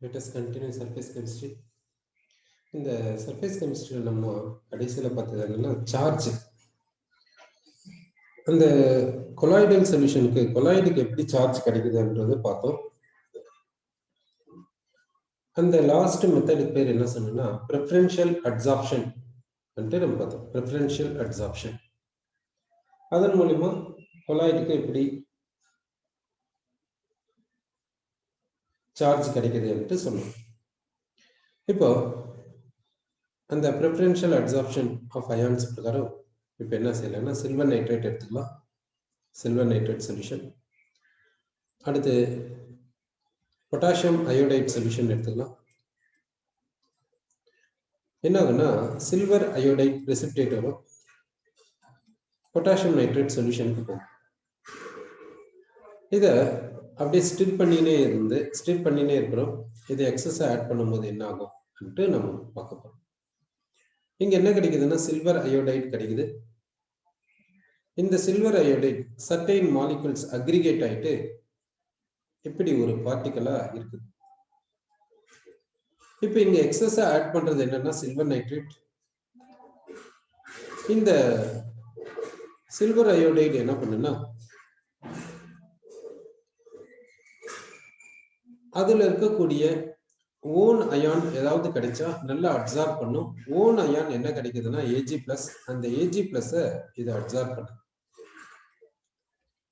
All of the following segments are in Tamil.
Let us continue surface chemistry. இந்த சர்ஃபேஸ் கெமிஸ்ட்ரியில் நம்ம கடைசியில் பார்த்தது என்னன்னா சார்ஜ். அந்த கொலாய்டல் சொல்யூஷனுக்கு கொலாய்டுக்கு எப்படி சார்ஜ் கிடைக்குதுன்றது பார்த்தோம். அந்த லாஸ்ட் மெத்தடுக்கு பேர் என்ன சொன்னோம்னா ப்ரிஃபரன்ஷியல் அட்சார்ப்ஷன் நம்ம பார்த்தோம். ப்ரிஃபரன்ஷியல் அட்சார்ப்ஷன் அதன் மூலிமா கொலாய்டுக்கு எப்படி சார்ஜ் கிடைக்குது என்று சொன்னோம். இப்போ அந்த ப்ரிஃபரன்ஷியல் அட்சார்ப்ஷன் ஆஃப் அயான்ஸ் பிரகாரம் இப்போ என்ன செய்யலாம்னா சில்வர் நைட்ரேட் எடுத்துக்கலாம். Silver nitrate solution. அடுத்து பொட்டாசியம் அயோடைட் சொல்யூஷன் எடுத்துக்கலாம். என்ன ஆகுன்னா சில்வர் அயோடைட் precipitate வரும், பொட்டாசியம் நைட்ரேட் சொல்யூஷனுக்கு போகும். இதை அப்படியே ஸ்டிர் பண்ணினே இருக்கிறோம். இதை எக்ஸஸ் ஆட் பண்ணும்போது என்ன ஆகும் நம்ம பார்க்க போறோம். இங்க என்ன கிடைக்குதுன்னா சில்வர் அயோடைட் கிடைக்குது. இந்த silver iodide certain molecules aggregate ஆயிட்டு இப்படி ஒரு பார்ட்டிகலா இருக்குது. இப்ப இங்க எக்ஸஸ் ஆட் பண்றது என்னன்னா சில்வர் நைட்ரேட். இந்த சில்வர் அயோடைடு என்ன பண்ணுன்னா அதுல இருக்கக்கூடிய ஓன் அயான் ஏதாவது கிடைச்சா நல்லா அப்சார்ப் பண்ணும். ஓன் அயான் என்ன கிடைக்குதுன்னா Ag+, அந்த Ag+ இதை அப்சார்ப் பண்ணும்.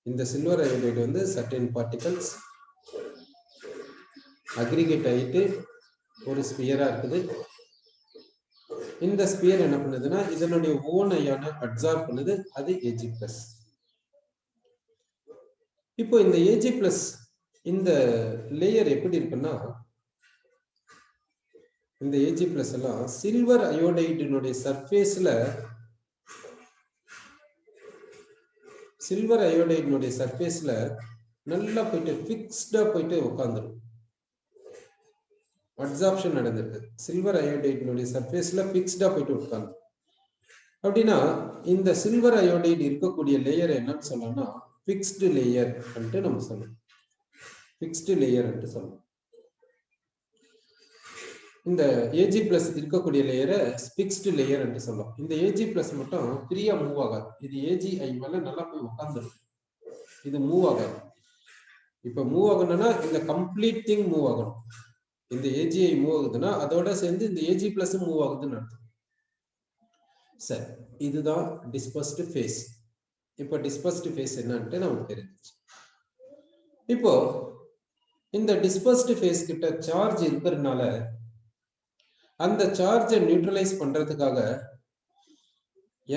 இந்த சில்வர் அயோடைடு வந்து சர்டைன் பார்ட்டிகல்ஸ் அக்ரிகேட் ஆயிட்டு ஒரு ஸ்பியரா இருக்குது. இந்த ஸ்பியர் என்ன பண்ணுதுன்னா இதனுடைய ஓன் அயான அப்சார்ப் பண்ணுது, அது Ag+. இப்போ இந்த Ag+ இந்த லேயர் எப்படி இருக்குன்னா இந்த Ag+ எல்லாம் சில்வர் அயோடைடினுடைய சர்ஃபேஸ்ல நல்லா போயிட்டு ஃபிக்ஸ்டா போயிட்டு உட்கார்ந்துடும். அப்சார்ப்ஷன் நடந்திருக்கு. சில்வர் அயோடைடினுடைய சர்ஃபேஸ்ல ஃபிக்ஸ்டா போயிட்டு உட்கார்ந்து. அப்படின்னா இந்த சில்வர் அயோடைடு இருக்கக்கூடிய லேயர் என்னன்னு சொல்லணும்னா ஃபிக்ஸ்டு லேயர் நம்ம சொல்லணும். ஃபிக்ஸ்டு லேயர் சொல்லணும். இந்த Ag+ இருக்கக்கூடிய லேயரை ஃபிக்ஸ்டு லேயர் சொல்லலாம். இந்த Ag+ மட்டும் ஃப்ரீயா மூவ் ஆகாது. இது Agi மேல நல்லா போய் உட்கார்ந்துடும். இது மூவ் ஆகாது. இப்ப மூவ் ஆகணும்னா இந்த கம்ப்ளீட் திங் மூவ் ஆகணும். இந்த Agi மூவ் ஆகுதுன்னா அதோட சேர்ந்து இந்த Ag+ மூவ் ஆகுதுன்னு அர்த்தம். சரி, இதுதான் டிஸ்பர்ஸ்டு ஃபேஸ். இப்போ டிஸ்பர்ஸ்டு ஃபேஸ் என்னன்ட்டு நமக்கு தெரிஞ்சிச்சு. இப்போ இந்த டிஸ்பர்ஸ்டு ஃபேஸ் கிட்ட சார்ஜ் இருக்கிறதுனால அந்த சார்ஜை நியூட்ரலைஸ் பண்றதுக்காக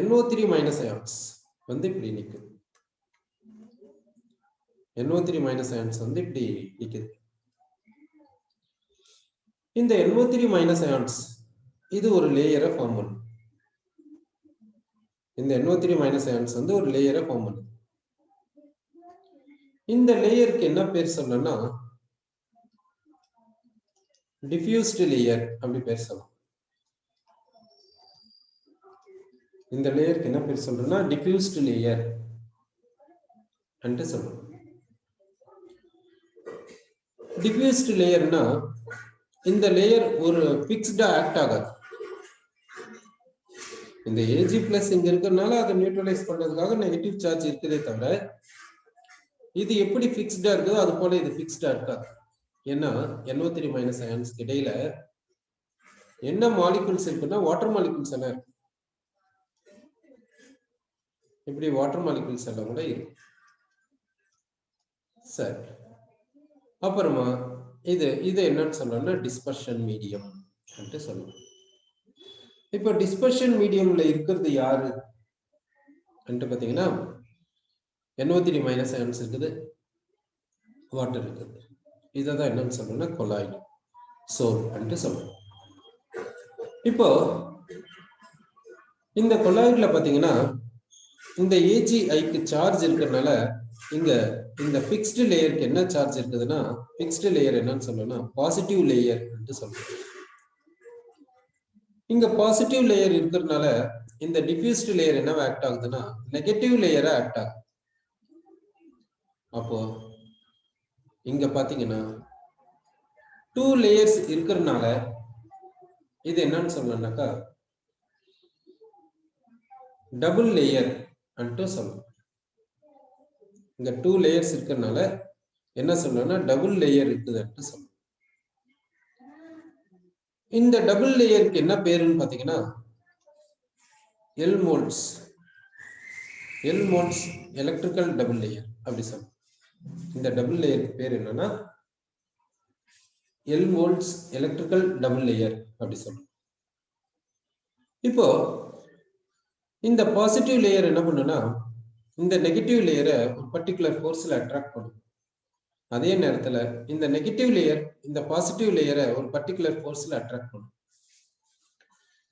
NO3- அயான்ஸ் இப்படி நிக்குது. NO3- அயான்ஸ் இப்படி நிக்குது. இந்த NO3- அயான்ஸ் இது ஒரு லேயரை ஃபார்ம் பண்ணும். இந்த NO3- அயான்ஸ் ஒரு லேயரை ஃபார்ம் பண்ணுது. இந்த லேயருக்கு என்ன பேர் சொல்லணும்னா டிஃப்யூஸ்டு லேயர் அப்படி பேர் சொல்லலாம். இந்த லேயருக்கு என்ன பேர் சொல்றோம்னா டிஃப்யூஸ்டு லேயர் சொல்லணும். டிஃப்யூஸ்டு லேயர்னா இந்த லேயர் ஒரு ஃபிக்ஸ்டா ஆக்ட் ஆகாது. இந்த Ag+ இங்க இருக்கிறதுனால அதை நியூட்ரலைஸ் பண்றதுக்காக நெகட்டிவ் சார்ஜ் இருக்குதே தவிர இது எப்படி ஃபிக்ஸ்டா இருக்குதோ அது போல இது ஃபிக்ஸ்டா இருக்காது. ஏன்னா NO3- அயான்ஸ்க்கு இடையில என்ன மாலிகுல்ஸ் இருக்குன்னா வாட்டர் மாலிகுல்ஸ் எல்லாம் இருக்கு. இப்படி வாட்டர் மாலிகுல்ஸ் எல்லாம் கூட இருக்கு. சரி, அப்புறமா இது என்னன்னு சொல்லணும்னா டிஸ்பர்ஷன் மீடியம் சொல்லணும். இப்போ டிஸ்பர்ஷன் மீடியம்ல இருக்கிறது யாரு பாத்தீங்கன்னா NO3- அயான்ஸ் இருக்குது, வாட்டர் இருக்குது. இதான் என்னன்னு சொல்லணும்னா கொலாய்டு சோல் சொல்லணும். இப்போ இந்த கொலாய்டுல பாத்தீங்கன்னா இந்த Agi சார்ஜ் இருக்கிறதுனால இங்க இந்த ஃபிக்ஸ்டு லேயருக்கு என்ன சார்ஜ் இருக்குதுன்னா ஃபிக்ஸ்டு லேயர் என்னன்னு சொல்லணும்னா பாசிட்டிவ் லேயர் சொல்லணும். இங்க பாசிட்டிவ் லேயர் இருக்கிறதுனால இந்த டிஃப்யூஸ்டு லேயர் என்ன ஆக்ட் ஆகுதுன்னா நெகட்டிவ் லேயரா ஆக்ட் ஆகுது. அப்போ இங்க பாத்தீங்கன்னா 2 layers இருக்கிறதுனால இது என்னன்னு சொல்லணும்னாக்கா டபுள் லேயர் அன்ட்டு சொல்லணும். இங்க 2 லேயர்ஸ் இருக்கிறதுனால என்ன சொல்லணும்னா டபுள் லேயர் இருக்குதுன்னு சொல்லணும். இந்த டபுள் லேயருக்கு என்ன பேருன்னு பாத்தீங்கன்னா எல்மோல்ட்ஸ் எலக்ட்ரிக்கல் டபுள் லேயர் அப்படி சொல்லணும். இந்த டபுள் லேயருக்கு பேர் என்னன்னா எல்மோல்ட்ஸ் எலக்ட்ரிக்கல் டபுள் லேயர் அப்படி சொல்லணும். இப்போ இந்த பாசிட்டிவ் லேயர் என்ன பண்ணுன்னா இந்த நெகட்டிவ் லேயரை ஒரு பர்டிகுலர் ஃபோர்ஸ்ல அட்ராக்ட் பண்ணும். அதே நேரத்துல இந்த நெகட்டிவ் லேயர் இந்த பாசிட்டிவ் லேயரை ஒரு பர்டிகுலர் ஃபோர்ஸ்ல அட்ராக்ட் பண்ணும்.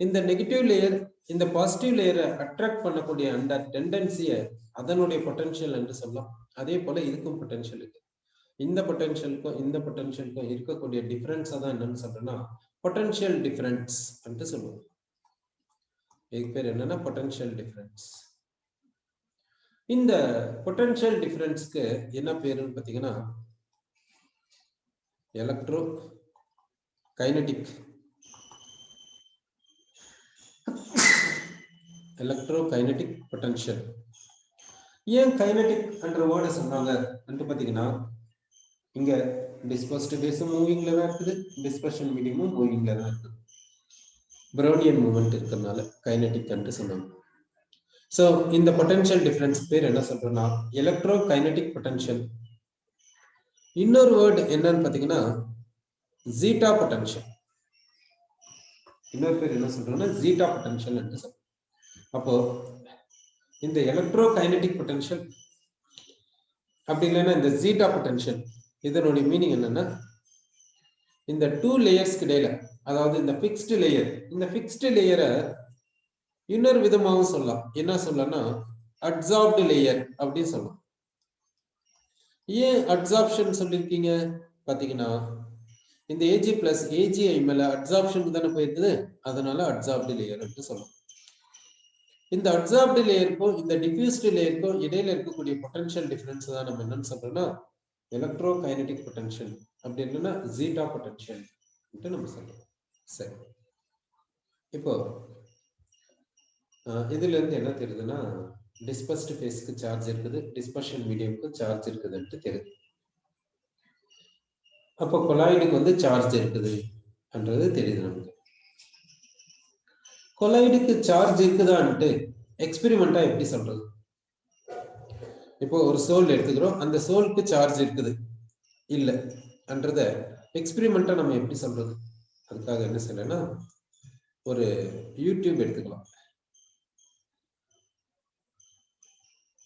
இந்த நெகட்டிவ் லேயர் இந்த பாசிட்டிவ் லேயரை அட்ராக்ட் பண்ணக்கூடிய அந்த டெண்டன்சியை அதனுடைய பொட்டன்ஷியல் என்று சொல்லலாம். அதே போல இதுக்கும் பொட்டன்ஷியல் இருக்கு. இந்த பொட்டன்ஷியலுக்கும் இந்த பொட்டன்ஷியலுக்கும் இருக்கக்கூடிய டிஃபரன்ஸ் தான் என்னன்னு சொல்றேன்னா பொட்டன்ஷியல் டிஃபரன்ஸ் என்று சொல்லுவோம். இதுக்கு பேர் என்னன்னா பொட்டன்ஷியல் டிஃபரன்ஸ். இந்த பொட்டன்ஷியல் டிஃபரன்ஸ்க்கு என்ன பேருன்னு பாத்தீங்கன்னா எலக்ட்ரோ கைனடிக் பொட்டன்ஷியல். ஏன் கைனடிக் என்ற வேர்டை சொன்னாங்க பாத்தீங்கன்னா இங்க டிஸ்பர்ஸ்ட் ஃபேஸும் மூவிங்ல தான் இருக்குது, டிஸ்பர்ஷன் மீடியமும் மூவிங்ல தான் இருக்குது. பிரௌனியன் மூவ்மெண்ட் இருக்கிறதுனால கைனடிக் என்று சொன்னாங்க. சோ இந்த பொட்டன்ஷியல் டிஃபரன்ஸ் பேர் என்ன சொல்றோம்னா எலக்ட்ரோ கைனடிக் பொட்டன்ஷியல். இன்னொரு வேர்டு என்னன்னு பாத்தீங்கன்னா ஜீட்டா பொட்டன்ஷியல். இன்னொரு பேர் என்ன சொல்றோம்னா ஜீட்டா பொட்டன்ஷியல் என்று சொல்றோம். அப்போ இந்த எலக்ட்ரோ கைனடிக் பொட்டன்ஷியல் அப்படி இல்லைன்னா இந்த ஜீட்டா பொட்டன்ஷியல் இதனுடைய மீனிங் என்னன்னா இந்த 2 லேயர்ஸ்க்கு இடையில, அதாவது இந்த ஃபிக்ஸ்டு லேயர், இந்த ஃபிக்ஸ்டு லேயரை இன்னொரு விதமாகவும் சொல்லலாம். என்ன சொல்லலாம்னா அட்சார்ப்டு லேயர் அப்படின்னு சொல்லலாம். ஏன் அட்சார்ப்ஷன் சொல்லிருக்கீங்க பாத்தீங்கன்னா இந்த ஏஜி பிளஸ் ஏஜிஐ மேல அட்சார்ப்ஷன் தானே போயிருக்குது, அதனால அட்சார்ப்டு லேயர் அப்படின்னு சொல்லலாம். இந்த அட்சார்ப்டு லேயருக்கும் இந்த டிஃப்யூஸ்டு லேயருக்கும் இடையில இருக்கக்கூடிய பொட்டன்ஷியல் டிஃபரன்ஸ் தான் நம்ம என்னன்னு சொல்றோம்னா எலக்ட்ரோ கைனடிக் பொட்டன்ஷியல், அப்படி இல்லைன்னா ஜீட்டா பொட்டன்ஷியல் நம்ம சொல்றோம். சரி, இப்போ இதுல இருந்து என்ன தெரியுதுன்னா டிஸ்பர்ஸ்ட் ஃபேஸ்க்கு சார்ஜ் இருக்குது, டிஸ்பர்ஷன் மீடியம்க்கு சார்ஜ் இருக்குதுன்னு தெரியுது. அப்போ கொலாய்டுக்கு வந்து சார்ஜ் இருக்குதுன்றது தெரியுது நமக்கு. கொலாய்டுக்கு சார்ஜ் இருக்குதான்ட்டு எக்ஸ்பெரிமெண்டா எப்படி சொல்றது? இப்போ ஒரு சோல் எடுத்துக்கிறோம், அந்த சோலுக்கு சார்ஜ் இருக்குது இல்ல என்றத எக்ஸ்பெரிமெண்டா நம்ம எப்படி சொல்றது? அதுக்காக என்ன செய்யணும்னா ஒரு யூடியூப் எடுத்துக்கலாம்.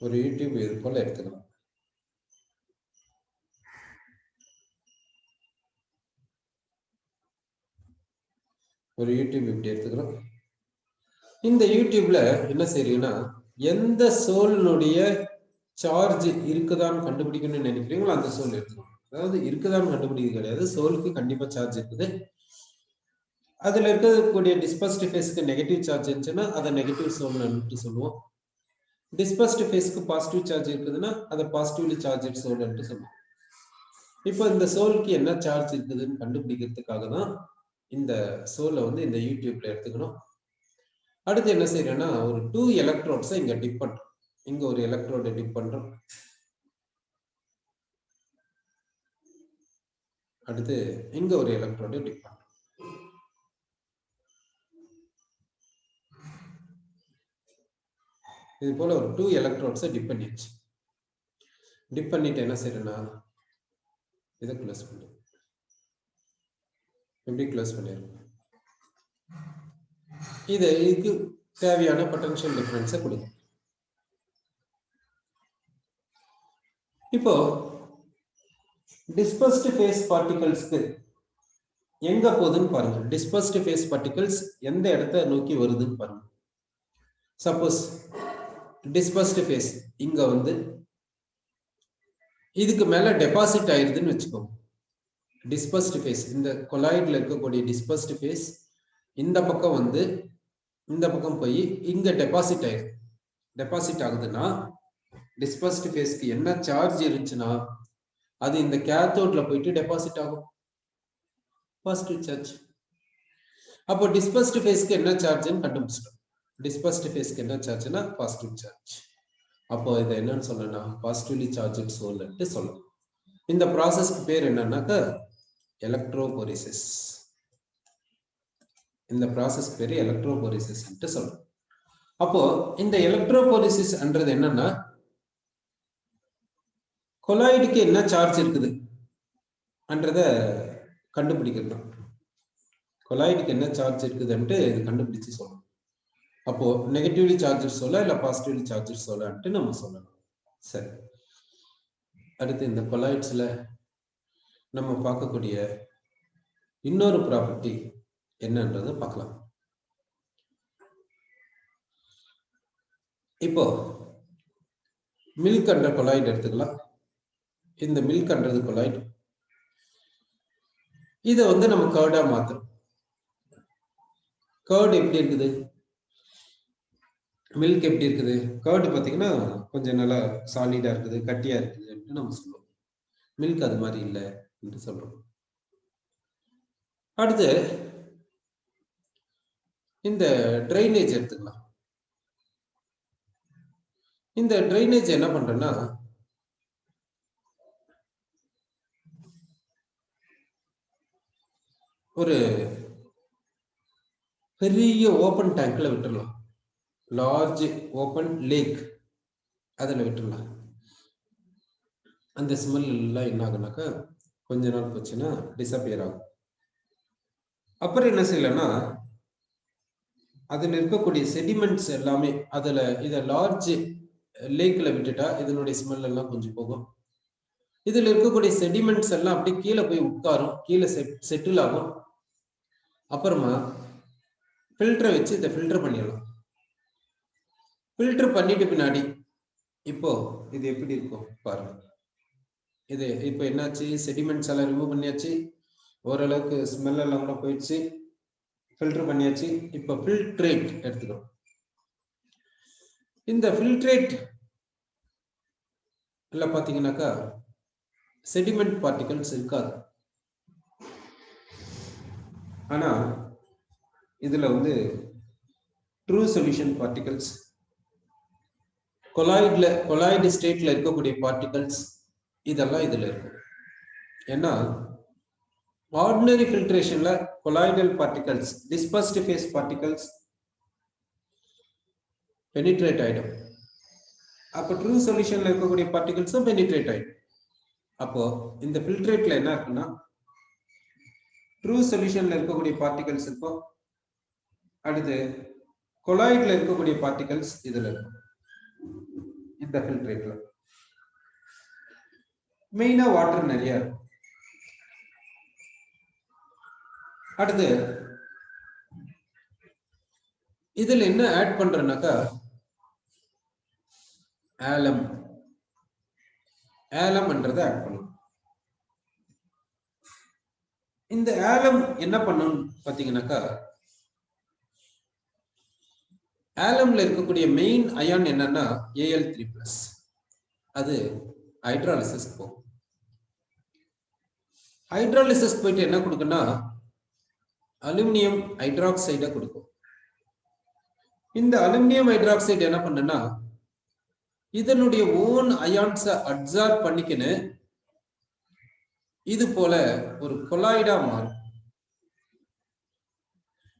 ஒரு யூடியூப் இது போல எடுத்துக்கலாம். ஒரு யூடியூப் இப்படி எடுத்துக்கிறோம். இந்த யூடியூப்ல என்ன செய்றீங்கன்னா எந்த சோலினுடைய சார்ஜ் இருக்குதான்னு கண்டுபிடிக்கணும்னு நினைக்கிறீங்களோ அந்த சோல் எடுத்துக்கணும். அதாவது இருக்குதான்னு கண்டுபிடிக்க கிடையாது, சோலுக்கு கண்டிப்பா சார்ஜ் இருக்குது. அதுல இருக்கக்கூடிய டிஸ்பர்ஸ்ட் ஃபேஸ்க்கு நெகட்டிவ் சார்ஜ் இருந்துச்சுன்னா அதை நெகட்டிவ் சோல்னு சொல்லுவோம். டிஸ்பர்ஸ்ட் ஃபேஸ்க்கு பாசிட்டிவ் சார்ஜ் இருக்குதுன்னா அதை பாசிட்டிவ்லி சார்ஜ் சோல்னு சொல்லுவோம். இப்போ இந்த சோலுக்கு என்ன சார்ஜ் இருக்குதுன்னு கண்டுபிடிக்கிறதுக்காக தான் இந்த சோலை வந்து இந்த யூடியூப்ல எடுத்துக்கணும். அடுத்து என்ன செய்யறோம்னா ஒரு 2 எலக்ட்ரோட்ஸை இங்க டிப் பண்றோம். இங்க ஒரு எலக்ட்ரோட டிப் பண்றோம். அடுத்து இங்க ஒரு எலக்ட்ரோட டிப் பண்றோம். இது போல ஒரு 2 எலக்ட்ரோட்ஸை டிப் பண்ணிடுச்சு. டிப் பண்ணிட்டு என்ன செய்யறேன்னா இதை க்ளோஸ் பண்ணி எப்படி க்ளோஸ் பண்ணிடுறோம். இதுக்கு தேவையான பொட்டன்ஷியல் டிஃபரன்ஸை கொடுக்கும். இப்போ டிஸ்பர்ஸ்ட் ஃபேஸ் பார்ட்டிகல்ஸ்க்கு எங்க போகுதுன்னு பாருங்க. டிஸ்பர்ஸ்ட் ஃபேஸ் பார்ட்டிகல்ஸ் எந்த இடத்தை நோக்கி வருதுன்னு பாருங்க. சப்போஸ் டிஸ்பர்ஸ்ட் ஃபேஸ் இங்க வந்து இதுக்கு மேல டெபாசிட் ஆயிருதுன்னு வச்சுக்கோங்க. டிஸ்பர்ஸ்ட் ஃபேஸ் இந்த கொலாய்ட்ல இருக்கக்கூடிய டிஸ்பர்ஸ்ட் ஃபேஸ் இந்த பக்கம் வந்து இந்த பக்கம் போய் இங்க டெபாசிட் ஆயிருக்கு. டெபாசிட் ஆகுதுன்னா டிஸ்பர்ஸ்ட் ஃபேஸ்க்கு என்ன சார்ஜ் இருந்துச்சுன்னா அது இந்த கேத்தோட்ல போயிட்டு டெபாசிட் ஆகும். Positive charge. அப்போ டிஸ்பர்ஸ்ட் ஃபேஸ்க்கு என்ன சார்ஜ்னு கண்டுபிடிச்சிட்டோம். டிஸ்பர்ஸ்ட் ஃபேஸ்க்கு என்ன சார்ஜ்னா பாசிட்டிவ் சார்ஜ். அப்போ இதை என்னன்னு சொல்லணும்னா பாசிட்டிவ்லி சார்ஜ்டு சோல்ன்ட்டு சொல்லணும். இந்த ப்ராசஸ்க்கு பேர் என்னன்னாக்க எலக்ட்ரோபோரிசிஸ். இந்த ப்ராசஸ் பேரு எலக்ட்ரோபோரிசிஸ் சொல்லணும். அப்போ இந்த எலக்ட்ரோபோரிசிஸ் என்றது என்னன்னா கொலாய்டுக்கு என்ன சார்ஜ் இருக்குது என்றத கண்டுபிடிக்கிறது. கொலாய்டுக்கு என்ன சார்ஜ் இருக்குதுன்ட்டு இது கண்டுபிடிச்சு சொல்லணும். அப்போ நெகட்டிவ்லி சார்ஜர் சொல்ல இல்ல பாசிட்டிவ்லி சார்ஜர் சொல்லன்ட்டு நம்ம சொல்லணும். சரி, அடுத்து இந்த கொலாய்ட்ஸ்ல நம்ம பார்க்கக்கூடிய இன்னொரு ப்ராப்பர்ட்டி என்னன்றதை பார்க்கலாம். இப்போ மில்க் என்ற கொலாய்டு எடுத்துக்கலாம். இந்த மில்க் என்றது கொலாய்டு. இதை நம்ம கர்டா மாத்துறோம். கர்டு எப்படி இருக்குது, மில்க் எப்படி இருக்குது? கர்டு பார்த்தீங்கன்னா கொஞ்சம் நல்லா சாலிடா இருக்குது, கட்டியா இருக்குதுன்னு நம்ம சொல்லுவோம். மில்க் அது மாதிரி இல்லை என்று சொல்றோம். அடுத்து இந்த ட்ரைனேஜ் எடுத்துக்கலாம். இந்த ட்ரைனேஜ் என்ன பண்றேன்னா ஒரு பெரிய ஓபன் டேங்க்ல விட்டுடலாம். லார்ஜ் ஓபன் லேக் அதில் விட்டுடலாம். அந்த ஸ்மெல் எல்லாம் என்ன ஆகுனாக்கா கொஞ்ச நாள் போச்சுன்னா டிஸப்பியர் ஆகும். அப்புறம் என்ன செய்யலன்னா அதில் இருக்கக்கூடிய செடிமெண்ட்ஸ் எல்லாமே அதில் இதை லார்ஜ் லேக்கில் விட்டுட்டா இதனுடைய ஸ்மெல் எல்லாம் கொஞ்சம் போகும். இதில் இருக்கக்கூடிய செடிமெண்ட்ஸ் எல்லாம் அப்படியே கீழே போய் உட்காரும், கீழே செட்டில் ஆகும். அப்புறமா ஃபில்டரை வச்சு இதை ஃபில்டர் பண்ணிடலாம். ஃபில்டர் பண்ணிட்டு பின்னாடி இப்போ இது எப்படி இருக்கும் பாருங்க. இது இப்போ என்னாச்சு, செடிமெண்ட்ஸ் எல்லாம் ரிமூவ் பண்ணியாச்சு, ஓரளவுக்கு ஸ்மெல் எல்லாம் கூட போயிடுச்சு, ஃபில்டர் பண்ணியாச்சு. இப்போ ஃபில்ட்ரேட் எடுத்துக்கிறோம். இந்த ஃபில்ட்ரேட் இல்ல பாத்தீங்கன்னாக்கா செடிமெண்ட் பார்ட்டிகல்ஸ் இருக்காது. ஆனா இதுல ட்ரூ சொல்யூஷன் பார்ட்டிகல்ஸ், கொலாய்டு ஸ்டேட்ல இருக்கக்கூடிய பார்ட்டிகல்ஸ் இதெல்லாம் இதுல இருக்கும். ஏன்னா ஆர்டினரி ஃபில்ட்ரேஷன்ல colloidal particles, dispersed phase particles penetrate ஆயிடும். அப்போ ட்ரூ சொல்யூஷன்ல இருக்கக்கூடிய பார்ட்டிகல்ஸும் பெனிட்ரேட் ஆயிடும். அப்போ இந்த ஃபில்ட்ரேட்ல என்ன இருக்குன்னா ட்ரூ சொல்யூஷன்ல இருக்கக்கூடிய பார்ட்டிகல்ஸ் இருக்கும், அடுத்து கொலாய்ட்ல இருக்கக்கூடிய பார்ட்டிகல்ஸ் இதுல இருக்கும். இந்த ஃபில்ட்ரேட்ல மெயினா வாட்டர் நிறைய இருக்கும். அடுத்து இதுல என்ன ஆட் பண்றேன்னாக்கா ஆலம்ன்றதை ஆட் பண்ணும். இந்த ஆலம் என்ன பண்ணும் பாத்தீங்கன்னாக்கா ஆலம்ல இருக்கக்கூடிய மெயின் அயான் என்னன்னா Al3+. அது ஹைட்ராலிசிஸ் போகும். ஹைட்ராலிசிஸ் போயிட்டு என்ன கொடுக்குன்னா அலுமினியம் ஹைட்ராக்சைடை கொடுக்கும். இந்த அலுமினியம் ஹைட்ராக்சைடு என்ன பண்ணுன்னா இதனுடைய ஓன் அயான்ஸை அப்சார்ப் பண்ணிக்கின்னு இது போல ஒரு கொலாய்டா மாறும்.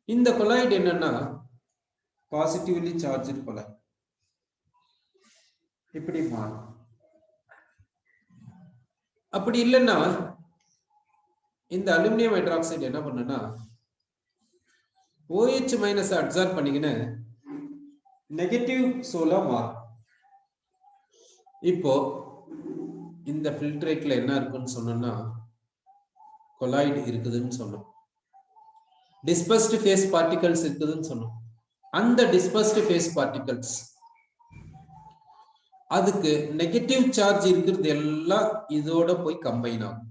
இந்த கொலாய்டு என்னன்னா பாசிட்டிவ்லி சார்ஜ்டு கொலாய்டு இப்படி மாறும். அப்படி இல்லைன்னா இந்த அலுமினியம் ஹைட்ராக்சைடு என்ன பண்ணுன்னா OH- அப்சார்ப் பண்ணிக்கின்னு நெகட்டிவ் சோலா மாறும். இப்போ இந்த ஃபில்ட்ரேட்ல என்ன இருக்குன்னு சொன்னோம்னா கொலாய்டு இருக்குதுன்னு சொன்னோம், டிஸ்பர்ஸ்ட் ஃபேஸ் பார்ட்டிகல்ஸ் இருக்குதுன்னு சொன்னோம். அந்த டிஸ்பர்ஸ்ட் ஃபேஸ் பார்ட்டிகல்ஸ் அதுக்கு நெகட்டிவ் சார்ஜ் இருக்கிறது எல்லாம் இதோட போய் கம்பைன் ஆகும்.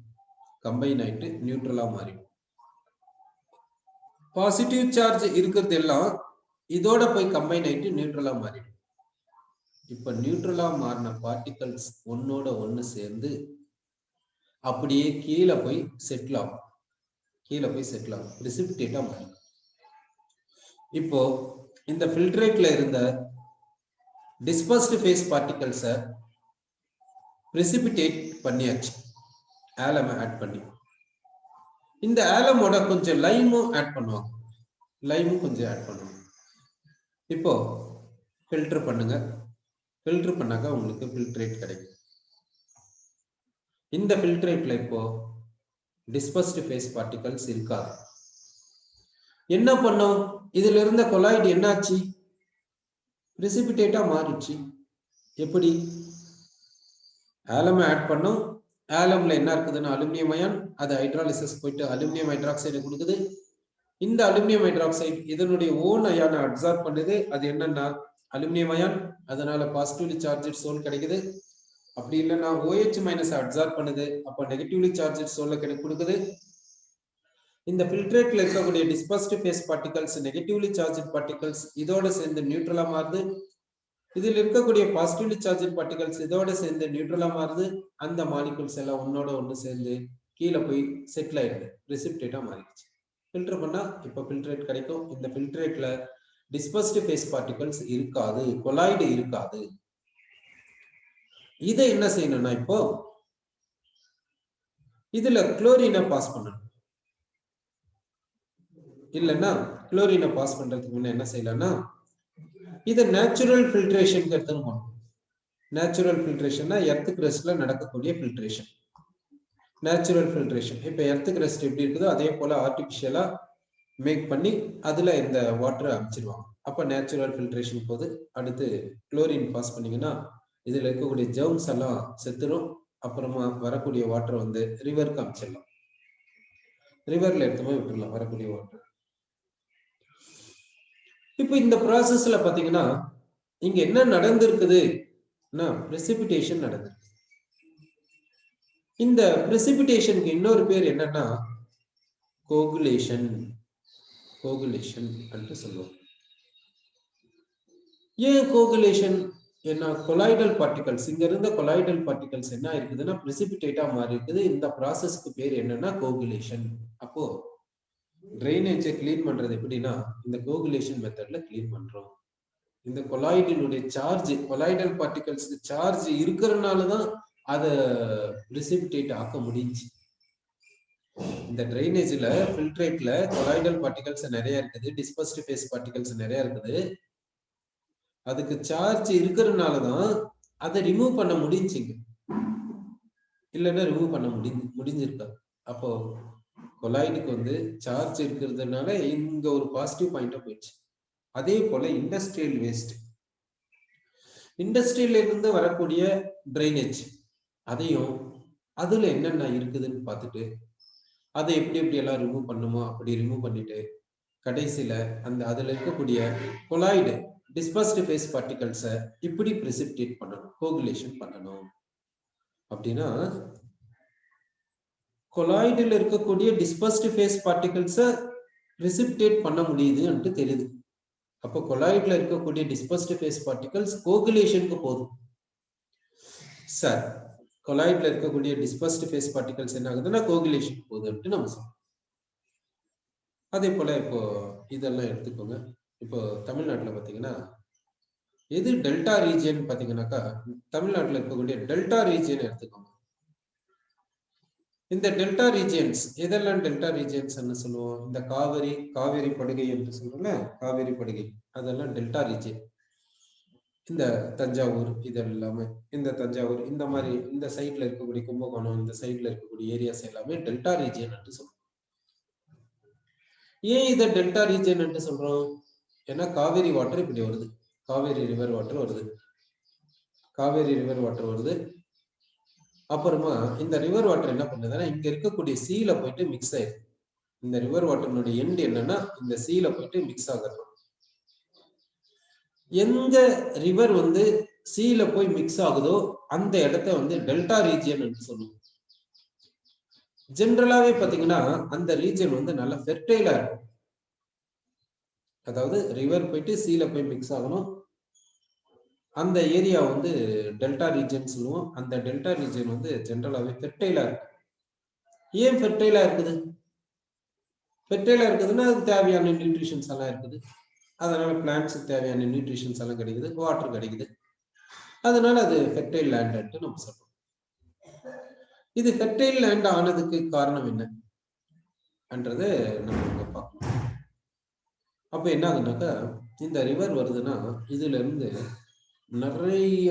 கம்பைன் ஆயிட்டு நியூட்ரலா மாறிடும். பாசிட்டிவ் சார்ஜ் இருக்கிறது எல்லாம் இதோட போய் கம்பைன் ஆயிட்டு நியூட்ரலா மாறிடும். இப்ப நியூட்ரலா மாறின பார்ட்டிகல்ஸ் ஒன்னோட ஒன்னு சேர்ந்து அப்படியே கீழே போய் செட்டில் ஆகும். கீழே போய் செட்டில் ஆகும், பிரிசிபிடேட்டா மாறும். இப்போ இந்த ஃபில்ட்ரேட்ல இருந்த டிஸ்பர்ஸ்டு ஃபேஸ் பார்ட்டிகல்ஸை பிரிசிபிடேட் பண்ணியாச்சு ஆலம் ஆட் பண்ணி. இந்த ஆலமோட கொஞ்சம் லைமும் ஆட் பண்ணுவாங்க, லைமும் கொஞ்சம் ஆட் பண்ணுவாங்க. இப்போ ஃபில்டர் பண்ணுங்க, ஃபில்டர் பண்ணாக்க உங்களுக்கு ஃபில்ட்ரேட் கிடைக்கும். இந்த ஃபில்ட்ரேட்ல இப்போ டிஸ்பர்ஸ்டு ஃபேஸ் பார்ட்டிகல்ஸ் இருக்காது. என்ன பண்ணோம், இதுல இருந்த கொலாய்டு என்னாச்சு, பிரிசிபிடேட்டா மாறிடுச்சு. எப்படி, ஆலம் ஆட் பண்ணோம், ஆலம்ல என்ன இருக்குதுன்னா அலுமினியம் அயான், அது ஹைட்ராலிசிஸ் போயிட்டு அலுமினியம் ஹைட்ராக்சைடு கொடுக்குது. இந்த அலுமினியம் ஹைட்ராக்சைடு இதனுடைய ஓன் அயான அப்சார்ப் பண்ணுது. அது என்னன்னா அலுமினியம் அயான், அதனால பாசிட்டிவ்லி சார்ஜ் சோல் கிடைக்குது. அப்படி இல்லைன்னா OH மைனஸ் அப்சார்ப் பண்ணுது, அப்ப நெகட்டிவ்லி சார்ஜ் சோல்ல கொடுக்குது. இந்த ஃபில்ட்ரேட்ல இருக்கக்கூடிய dispersed phase particles negatively charge particles இதோட சேர்ந்து நியூட்ரலா மாறுது. இதில் இருக்கக்கூடிய பாசிட்டிவ்லி சார்ஜ் பார்ட்டிகல்ஸ் இதோட சேர்ந்து நியூட்ரலா மாறுது. அந்த மாலிகுல்ஸ் எல்லாம் ஒன்னோட ஒண்ணு சேர்ந்து கீழே போய் செட்டில் ஆயிடுது, பிரிசிபிடேட்டா மாறிடுச்சு. ஃபில்டர் பண்ணா இப்ப ஃபில்ட்ரேட் கிடைக்கும். இந்த ஃபில்ட்ரேட்ல டிஸ்பர்ஸ்டு ஃபேஸ் பார்ட்டிகல்ஸ் இருக்காது, கொலாய்டு இருக்காது. இதை என்ன செய்யணும்னா இப்போ இதுல குளோரினை பாஸ் பண்ணணும். இல்லைன்னா குளோரினை பாஸ் பண்றதுக்கு முன்ன என்ன செய்யலாம்னா இதை நேச்சுரல் ஃபில்ட்ரேஷன் எடுத்துன்னு போகணும். நேச்சுரல் ஃபில்ட்ரேஷன்னா எர்த் கிரஸ்ட்ல நடக்கக்கூடிய ஃபில்ட்ரேஷன், நேச்சுரல் ஃபில்ட்ரேஷன். இப்ப எர்த் கிரஸ்ட் எப்படி இருக்குதோ அதே போல ஆர்டிபிஷியலா மேக் பண்ணி அதுல இந்த வாட்டரை அமைச்சிருவாங்க. அப்ப நேச்சுரல் ஃபில்ட்ரேஷன் போது அடுத்து குளோரின் பாஸ் பண்ணீங்கன்னா இதுல இருக்கக்கூடிய ஜெர்ம்ஸ் எல்லாம் செத்துரும். அப்புறமா வரக்கூடிய வாட்டர் வந்து ரிவருக்கு அமைச்சிடலாம், ரிவர்ல எடுத்து போய் விட்டுடலாம் வரக்கூடிய வாட்டர். இப்போ இந்த ப்ராசஸ்ல பாத்தீங்கன்னா இங்க என்ன நடந்திருக்குதுன்னா பிரெசிபிடேஷன் நடந்திருக்கு. இந்த பிரெசிபிடேஷனுக்கு இன்னொரு பேர் என்னன்னா கோகுலேஷன், கோகுலேஷன் என்று சொல்லுவோம். ஏன் கோகுலேஷன், என்ன கொலாய்டல் பார்ட்டிகல்ஸ், இங்க இருந்த கொலாய்டல் பார்ட்டிகல்ஸ் என்ன இருக்குதுன்னா பிரெசிபிடேட்டா மாறி இருக்குது. இந்த ப்ராசஸ்க்கு பேர் என்னன்னா கோகுலேஷன். அப்போ ட்ரைனேஜை கிளீன் பண்றது எப்படின்னா இந்த கோகுலேஷன் மெத்தட்ல கிளீன் பண்றோம். இந்த கொலாய்டினுடைய சார்ஜ், கொலாய்டல் பார்ட்டிகல்ஸ்க்கு சார்ஜ் இருக்கிறதுனாலதான் அதை பிரெசிபிடேட் ஆக்க முடிஞ்சு. இந்த ட்ரைனேஜ்ல ஃபில்ட்ரேட்ல கொலாய்டல் பார்ட்டிகல்ஸ் நிறைய இருக்குது, டிஸ்பர்ஸ்டு ஃபேஸ் பார்ட்டிகல்ஸ் நிறைய இருக்குது. அதுக்கு சார்ஜ் இருக்கிறதுனாலதான் அதை ரிமூவ் பண்ண முடிஞ்சுங்க, இல்லைன்னா ரிமூவ் பண்ண முடிஞ்சிருக்காது. அப்போ கொலாய்டுக்கு வந்து சார்ஜ் இருக்கிறதுனால இங்க ஒரு பாசிட்டிவ் பாயிண்டா போயிடுச்சு. அதே போல இண்டஸ்ட்ரியல் வேஸ்ட், இண்டஸ்ட்ரியில இருந்து வரக்கூடிய ட்ரைனேஜ், அதையும் அதுல என்னென்ன இருக்குதுன்னு பார்த்துட்டு அதை எப்படி எப்படி எல்லாம் ரிமூவ் பண்ணுமோ அப்படி ரிமூவ் பண்ணிட்டு கடைசியில அந்த அதுல இருக்கக்கூடிய கொலாய்டு டிஸ்பர்ஸ்டு ஃபேஸ் பார்ட்டிகல்ஸை இப்படி பிரெசிபிடேட் பண்ணணும், கோகுலேஷன் பண்ணணும். அப்படின்னா கொலாய்டில் இருக்கக்கூடிய டிஸ்பர்ஸ்டு ஃபேஸ் பார்ட்டிகல்ஸை பிரெசிபிடேட் பண்ண முடியுதுன்னு தெரியுது. அப்போ கொலாய்ட்ல இருக்கக்கூடிய டிஸ்பர்ஸ்டு ஃபேஸ் பார்ட்டிகல்ஸ் கோகுலேஷனுக்கு போதும். சார் கொலாய்ட்ல இருக்கக்கூடிய டிஸ்பர்ஸ்டு ஃபேஸ் பார்ட்டிகல்ஸ் என்ன ஆகுதுன்னா கோகுலேஷன் போகுதுன்ட்டு நம்ம சொல்றோம். அதே போல இப்போ இதெல்லாம் எடுத்துக்கோங்க. இப்போ தமிழ்நாட்டுல பாத்தீங்கன்னா எது டெல்டா ரீஜியன் பாத்தீங்கன்னாக்கா தமிழ்நாட்டுல இருக்கக்கூடிய டெல்டா ரீஜியன் எடுத்துக்கோங்க. இந்த டெல்டா ரீஜியன்ஸ் எதெல்லாம் டெல்டா ரீஜியன்ஸ் சொல்லுவோம், இந்த காவேரி படுகை என்று சொல்றோம்ல, காவேரி படுகை அதெல்லாம் டெல்டா ரீஜியன். இந்த தஞ்சாவூர் இதெல்லாமே, இந்த தஞ்சாவூர் இந்த மாதிரி இந்த சைட்ல இருக்கக்கூடிய கும்பகோணம் இந்த சைட்ல இருக்கக்கூடிய ஏரியாஸ் எல்லாமே டெல்டா ரீஜியன் என்று சொல்றோம். ஏன் இதை டெல்டா ரீஜியன் என்று சொல்றோம், ஏன்னா காவேரி வாட்டர் இப்படி வருது, காவேரி ரிவர் வாட்டர் வருது, காவேரி ரிவர் வாட்டர் வருது. அப்புறமா இந்த ரிவர் வாட்டர் என்ன பண்ணுதுன்னா இங்க இருக்கக்கூடிய சீல போயிட்டு மிக்ஸ் ஆயிடுது. இந்த ரிவர் வாட்டர்னுடைய எண்ட் என்னன்னா இந்த சீல போயிட்டு மிக்ஸ் ஆகுது. எந்த ரிவர் வந்து சீல போய் மிக்ஸ் ஆகுதோ அந்த இடத்த வந்து டெல்டா ரீஜியன் சொல்லுவோம். ஜென்ரலாவே பாத்தீங்கன்னா அந்த ரீஜன் வந்து நல்ல ஃபெர்டைலா இருக்கும். அதாவது ரிவர் போயிட்டு சீல போய் மிக்ஸ் ஆகணும், அந்த ஏரியா வந்து டெல்டா ரீஜன் சொல்லுவோம். அந்த டெல்டா ரீஜன் வந்து ஜென்ரலாவே ஃபெர்டைலா இருக்கு. ஏன் ஃபெர்டைலா இருக்குது, ஃபெர்டைலா இருக்குதுன்னா அதுக்கு தேவையான நியூட்ரிஷன்ஸ் எல்லாம் இருக்குது. அதனால பிளான்ட்ஸுக்கு தேவையான நியூட்ரிஷன்ஸ் எல்லாம் கிடைக்குது, வாட்டர் கிடைக்குது. அதனால அது ஃபெர்டைல் லேண்ட் நம்ம சொல்றோம். இது ஃபெர்டைல் லேண்ட் ஆனதுக்கு காரணம் என்னன்றது நம்ம பார்க்கணும். அப்ப என்ன ஆகுதுனாக்கா, இந்த ரிவர் வருதுன்னா இதுல இருந்து நிறைய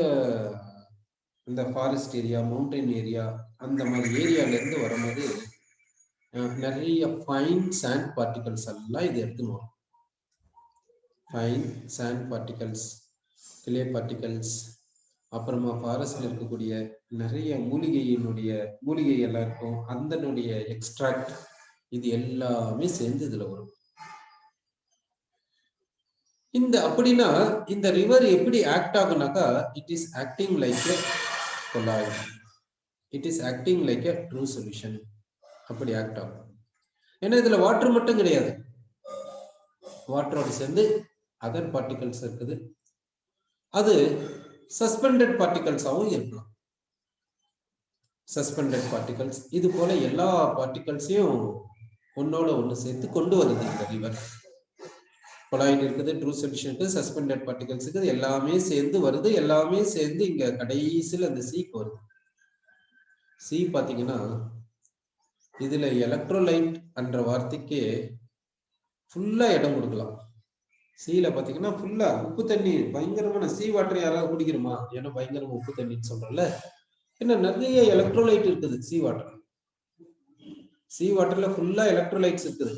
இந்த ஃபாரஸ்ட் ஏரியா, மவுண்டைன் ஏரியா, அந்த மாதிரி ஏரியால இருந்து வரும்போது நிறைய ஃபைன் சாண்ட் பார்ட்டிகல்ஸ் எல்லாம் இது எடுத்துன்னு வரும். Fine sand particles, clay particles, அப்புறமா ஃபாரஸ்ட்ல இருக்கக்கூடிய நிறைய மூலிகை எல்லாம் இருக்கும், அதனுடைய எக்ஸ்ட்ராக்ட், இது எல்லாமே சேர்ந்து இதுல வரும். அப்படின்னா இந்த ரிவர் எப்படி ஆக்ட் ஆகுனாக்கா, it is acting like a colloid, it is acting like a true solution. அப்படி ஆக்ட் ஆகும். ஏன்னா இதுல வாட்டர் மட்டும் கிடையாது, வாட்டரோட சேர்ந்து அதர் பார்ட்டிகல்ஸ் இருக்குது. அது சஸ்பெண்டட் பார்ட்டிகல்ஸாகவும் இருக்கலாம். சஸ்பெண்டட் பார்ட்டிகல்ஸ் இது போல எல்லா பார்ட்டிகல்ஸையும் ஒன்னோட ஒன்று சேர்த்து கொண்டு வருது இந்த ரிவர். கொலாய்டு இருக்குது, ட்ரூ சொல்யூஷன் இருக்குது, சஸ்பெண்டட் பார்ட்டிகல்ஸ் இருக்குது, எல்லாமே சேர்ந்து வருது. எல்லாமே சேர்ந்து இங்க கடைசியில் அந்த சீக்கு வருது. சி பாத்தீங்கன்னா இதுல எலக்ட்ரோலைட் என்ற வார்த்தைக்கு ஃபுல்லா இடம் கொடுக்கலாம். சீல பாத்தீங்கன்னா ஃபுல்லா உப்பு தண்ணி, பயங்கரமான சீ வாட்டர் யாராவது குடிக்கிறோமா? ஏன்னா பயங்கரமா உப்பு தண்ணின்னு சொல்றல, என்ன நிறைய எலக்ட்ரோலைட் இருக்குது சீ வாட்டர். சீ வாட்டர்ல ஃபுல்லா எலக்ட்ரோலைட்ஸ் இருக்குது.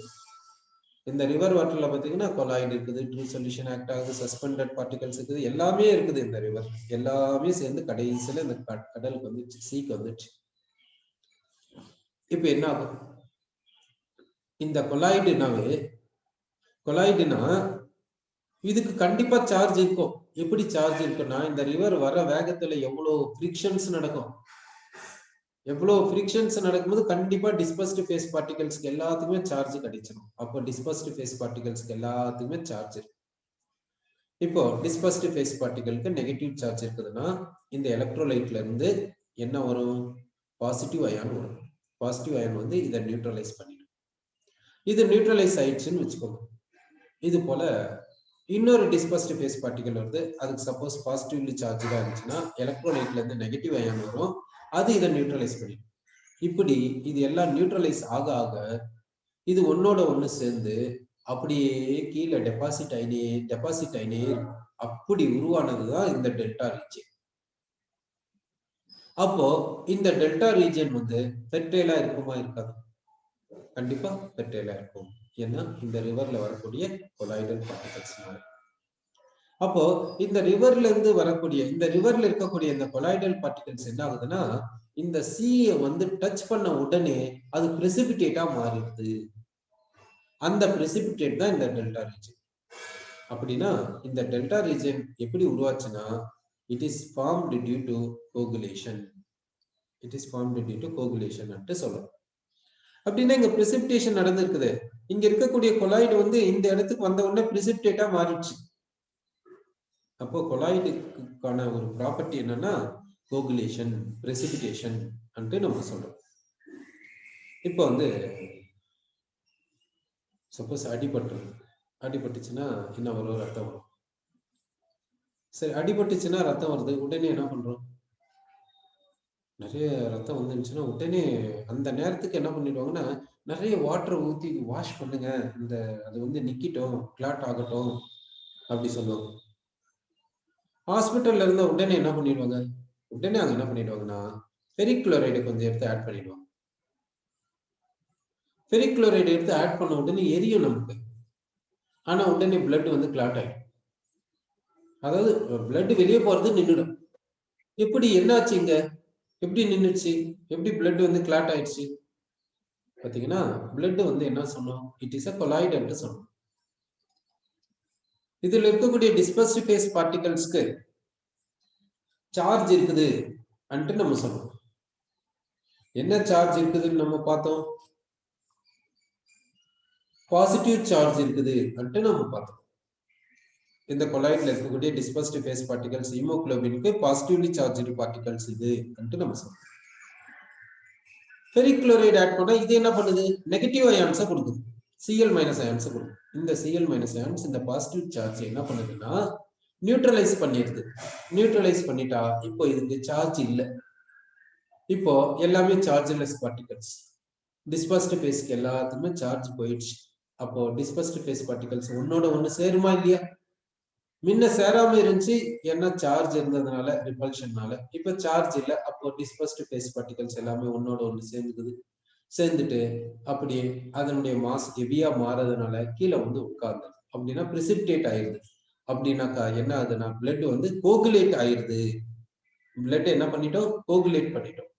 இந்த ரிவர் வாட்டர்ல பாத்தீங்கன்னா கொலாய்டு இருக்குது, ட்ரூ சொல்யூஷன் ஆக்ட் ஆகுது, சஸ்பெண்டட் பார்ட்டிகல்ஸ் இருக்குது, எல்லாமே இருக்குது. இந்த ரிவர் எல்லாமே சேர்ந்து கடைசியில இந்த கடலுக்கு வந்துச்சு, சீக்கு வந்துச்சு. இப்ப என்ன ஆகும்? இந்த கொலாய்டுனா இதுக்கு கண்டிப்பா சார்ஜ் இருக்கும். எப்படி சார்ஜ் இருக்குன்னா, இந்த ரிவர் வர வேகத்துல எவ்வளவு ஃப்ரிக்ஷன்ஸ் நடக்கும், எவ்வளவு ஃப்ரிக்ஷன்ஸ் நடக்கும்போது கண்டிப்பா டிஸ்பர்ஸ்டு ஃபேஸ் பார்ட்டிகல்ஸ்க்கு எல்லாத்துக்குமே சார்ஜ் கிடைச்சிடும். அப்போ டிஸ்பர்ஸ்டு ஃபேஸ் பார்ட்டிகல்ஸ்க்கு எல்லாத்துக்குமே சார்ஜ் இருக்கு. இப்போ டிஸ்பர்ஸ்டு ஃபேஸ் பார்ட்டிகலுக்கு நெகட்டிவ் சார்ஜ் இருக்குதுன்னா இந்த எலக்ட்ரோலைட்ல இருந்து என்ன வரும்? பாசிட்டிவ் அயான் வரும். பாசிட்டிவ் அயான் வந்து இதை நியூட்ரலைஸ் பண்ணிடும். இது நியூட்ரலைஸ் ஆயிடுச்சுன்னு வச்சுக்கோங்க. இது போல இன்னொரு டிஸ்பர்ஸ்டு ஃபேஸ் பார்ட்டிகல் வருது, அதுக்கு சப்போஸ் பாசிட்டிவ்லி சார்ஜா இருந்துச்சுன்னா எலக்ட்ரோலைட்ல இருந்து நெகட்டிவ் அயான் வரும், அது இதை நியூட்ரலைஸ் பண்ணிடும். இப்படி இது எல்லாம் நியூட்ரலைஸ் ஆக ஆக இது ஒன்னோட ஒண்ணு சேர்ந்து அப்படியே கீழே டெபாசிட் ஆயினே அப்படி உருவானதுதான் இந்த டெல்டா ரீஜன். அப்போ இந்த டெல்டா ரீஜன் வந்து ஃபெர்டைலா இருக்குமா? இருக்காது. கண்டிப்பா ஃபெர்டைலா இருக்கும். ஏன்னா இந்த ரிவர்ல வரக்கூடிய கொலாய்டல் பார்ட்டிகல்ஸ்னால. அப்போ இந்த ரிவர்ல இருந்து வரக்கூடிய, இந்த ரிவர்ல இருக்கக்கூடிய இந்த கொலாய்டல் பார்ட்டிகல்ஸ் என்ன ஆகுதுன்னா, இந்த சீயை வந்து டச் பண்ண உடனே அது பிரெசிபிடேட்டா மாறிடுது. அந்த பிரெசிபிடேட் தான் இந்த டெல்டா ரீஜன். அப்படின்னா இந்த டெல்டா ரீஜன் எப்படி உருவாச்சுன்னா, it is formed due to coagulation. It is formed due to coagulation ட்டு சொல்லலாம். அப்படின்னா இங்க பிரெசிபிடேஷன் நடந்திருக்குது. இங்க இருக்கக்கூடிய கொலாய்டு வந்து இந்த இடத்துக்கு வந்த உடனே பிரெசிபிடேட்டா மாறிடுச்சு. அப்போ கொலாய்டுக்கான ஒரு ப்ராப்பர்ட்டி என்னன்னா கோகுலேஷன், பிரெசிபிடேஷன் ட்டு நம்ம சொல்றோம். இப்போ வந்து சப்போஸ் அடிபட்டுச்சுன்னா என்ன வரும்? ரத்தம் வரும். சரி, அடிபட்டுச்சுன்னா ரத்தம் வருது, உடனே என்ன பண்றோம்? நிறைய ரத்தம் வந்துச்சுன்னா உடனே அந்த நேரத்துக்கு என்ன பண்ணிடுவாங்கன்னா, நிறைய வாட்டரை ஊத்தி வாஷ் பண்ணுங்க, இந்த அது வந்து நிக்கிட்டோம், கிளாட் ஆகட்டும் அப்படி சொல்லுவாங்க. ஹாஸ்பிட்டல்ல இருந்தா உடனே என்ன பண்ணிடுவாங்க? உடனே அவங்க என்ன பண்ணிடுவாங்கன்னா ஃபெரிக் குளோரைடு கொஞ்சம் எடுத்து ஆட் பண்ணிடுவாங்க. ஃபெரிக் குளோரைடு எடுத்து ஆட் பண்ண உடனே எரியும் நமக்கு, ஆனா உடனே பிளட் வந்து கிளாட் ஆயிடும். அதாவது பிளட் வெளியே போறது நின்றுடும். எப்படி என்னாச்சு இங்க? எப்படி நின்றுச்சு? எப்படி பிளட் வந்து கிளாட் ஆயிடுச்சு? பாத்தீங்கன்னா பிளட் வந்து என்ன சொன்னோம்? இட் இஸ் அ கொலாய்டு சொன்னோம். இதுல இருக்கக்கூடிய டிஸ்பர்ஸ்டு ஃபேஸ் பார்ட்டிகல்ஸ்க்கு சார்ஜ் இருக்குது அன்ட்டு நம்ம சொன்னோம். என்ன சார்ஜ் இருக்குதுன்னு நம்ம பார்த்தோம்? பாசிட்டிவ் சார்ஜ் இருக்குது அன்ட்டு நம்ம பார்த்தோம். இந்த கொலாய்ட்ல இருக்கக்கூடிய டிஸ்பர்ஸ்டு ஃபேஸ் பார்ட்டிகல்ஸ் ஹீமோகுளோபினுக்கு பாசிட்டிவ்லி சார்ஜ்டு பார்ட்டிகல்ஸ் இது அன்ட்டு நம்ம சொன்னோம். ஃபெரிக் குளோரைடு ஆட் பண்ணா இது என்ன பண்ணுது? நெகட்டிவ் அயான்ஸை கொடுக்குது. Cl மைனஸ் அயான்ஸ் கொடுக்கும். இந்த Cl மைனஸ் அயான்ஸ் இந்த பாசிட்டிவ் சார்ஜ் என்ன பண்ணுதுன்னா நியூட்ரலைஸ் பண்ணிடுது. நியூட்ரலைஸ் பண்ணிட்டா இப்போ இதுக்கு சார்ஜ் இல்லை. இப்போ எல்லாமே சார்ஜ்லெஸ் பார்ட்டிகல்ஸ். டிஸ்பர்ஸ்டு ஃபேஸ்க்கு எல்லாத்துக்குமே சார்ஜ் போயிடுச்சு. அப்போ டிஸ்பர்ஸ்டு ஃபேஸ் பார்ட்டிகல்ஸ் ஒன்னோட ஒன்று சேருமா இல்லையா? முன்ன சேராம இருந்துச்சு, ஏன்னா சார்ஜ் இருந்ததுனால ரிபல்ஷன்னால. இப்ப சார்ஜ் இல்லை, அப்போ டிஸ்பர்ஸ்டு ஃபேஸ் பார்ட்டிகல்ஸ் எல்லாமே ஒன்னோட ஒன்று சேர்ந்துக்குது. சேர்ந்துட்டு அப்படியே அதனுடைய மாஸ் ஹெவியா மாறதுனால கீழே வந்து உட்கார்ந்து அப்படின்னா பிரிசிபிடேட் ஆயிருது. அப்படின்னாக்கா என்ன ஆகுதுன்னா பிளட் வந்து கோகுலேட் ஆயிருது. பிளட் என்ன பண்ணிட்டோம்? கோகுலேட் பண்ணிட்டோம்.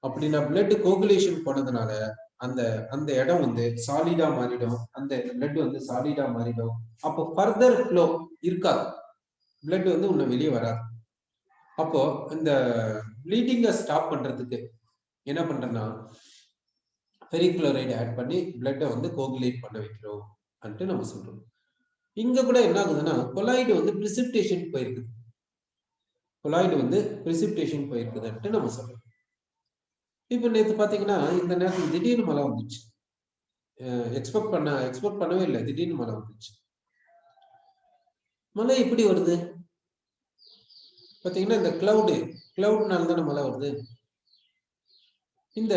அப்படின்னா பிளட் கோகுலேஷன் போனதுனால அந்த அந்த இடம் வந்து சாலிடா மாறிடும். அந்த பிளட் வந்து சாலிடா மாறிடும். அப்போ ஃபர்தர் ஃப்ளோ இருக்காது. பிளட் வந்து உன்னை வெளியே வராது. அப்போ இந்த ப்ளீடிங்கை ஸ்டாப் பண்றதுக்கு என்ன பண்றேன்னா ஃபெரிக் குளோரைடு ஆட் பண்ணி பிளட்டை வந்து கோகுலேட் பண்ண வைக்கிறோம் அப்படின்ட்டு நம்ம சொல்றோம். இங்க கூட என்ன ஆகுதுன்னா கொலாய்டு வந்து பிரிசிபிடேஷன் போயிருக்குது. கொலாய்டு வந்து பிரிசிபிடேஷன் போயிருக்குதுன்ட்டு நம்ம சொல்றோம். இப்ப நேற்று பாத்தீங்கன்னா இந்த நேரத்தில் திடீர்னு மழை வந்துச்சு. எக்ஸ்பெக்ட் பண்ணவே இல்லை, திடீர்னு மழை வந்துச்சு. மழை எப்படி வருது பாத்தீங்கன்னா இந்த கிளவுட்னால தானே மழை வருது. இந்த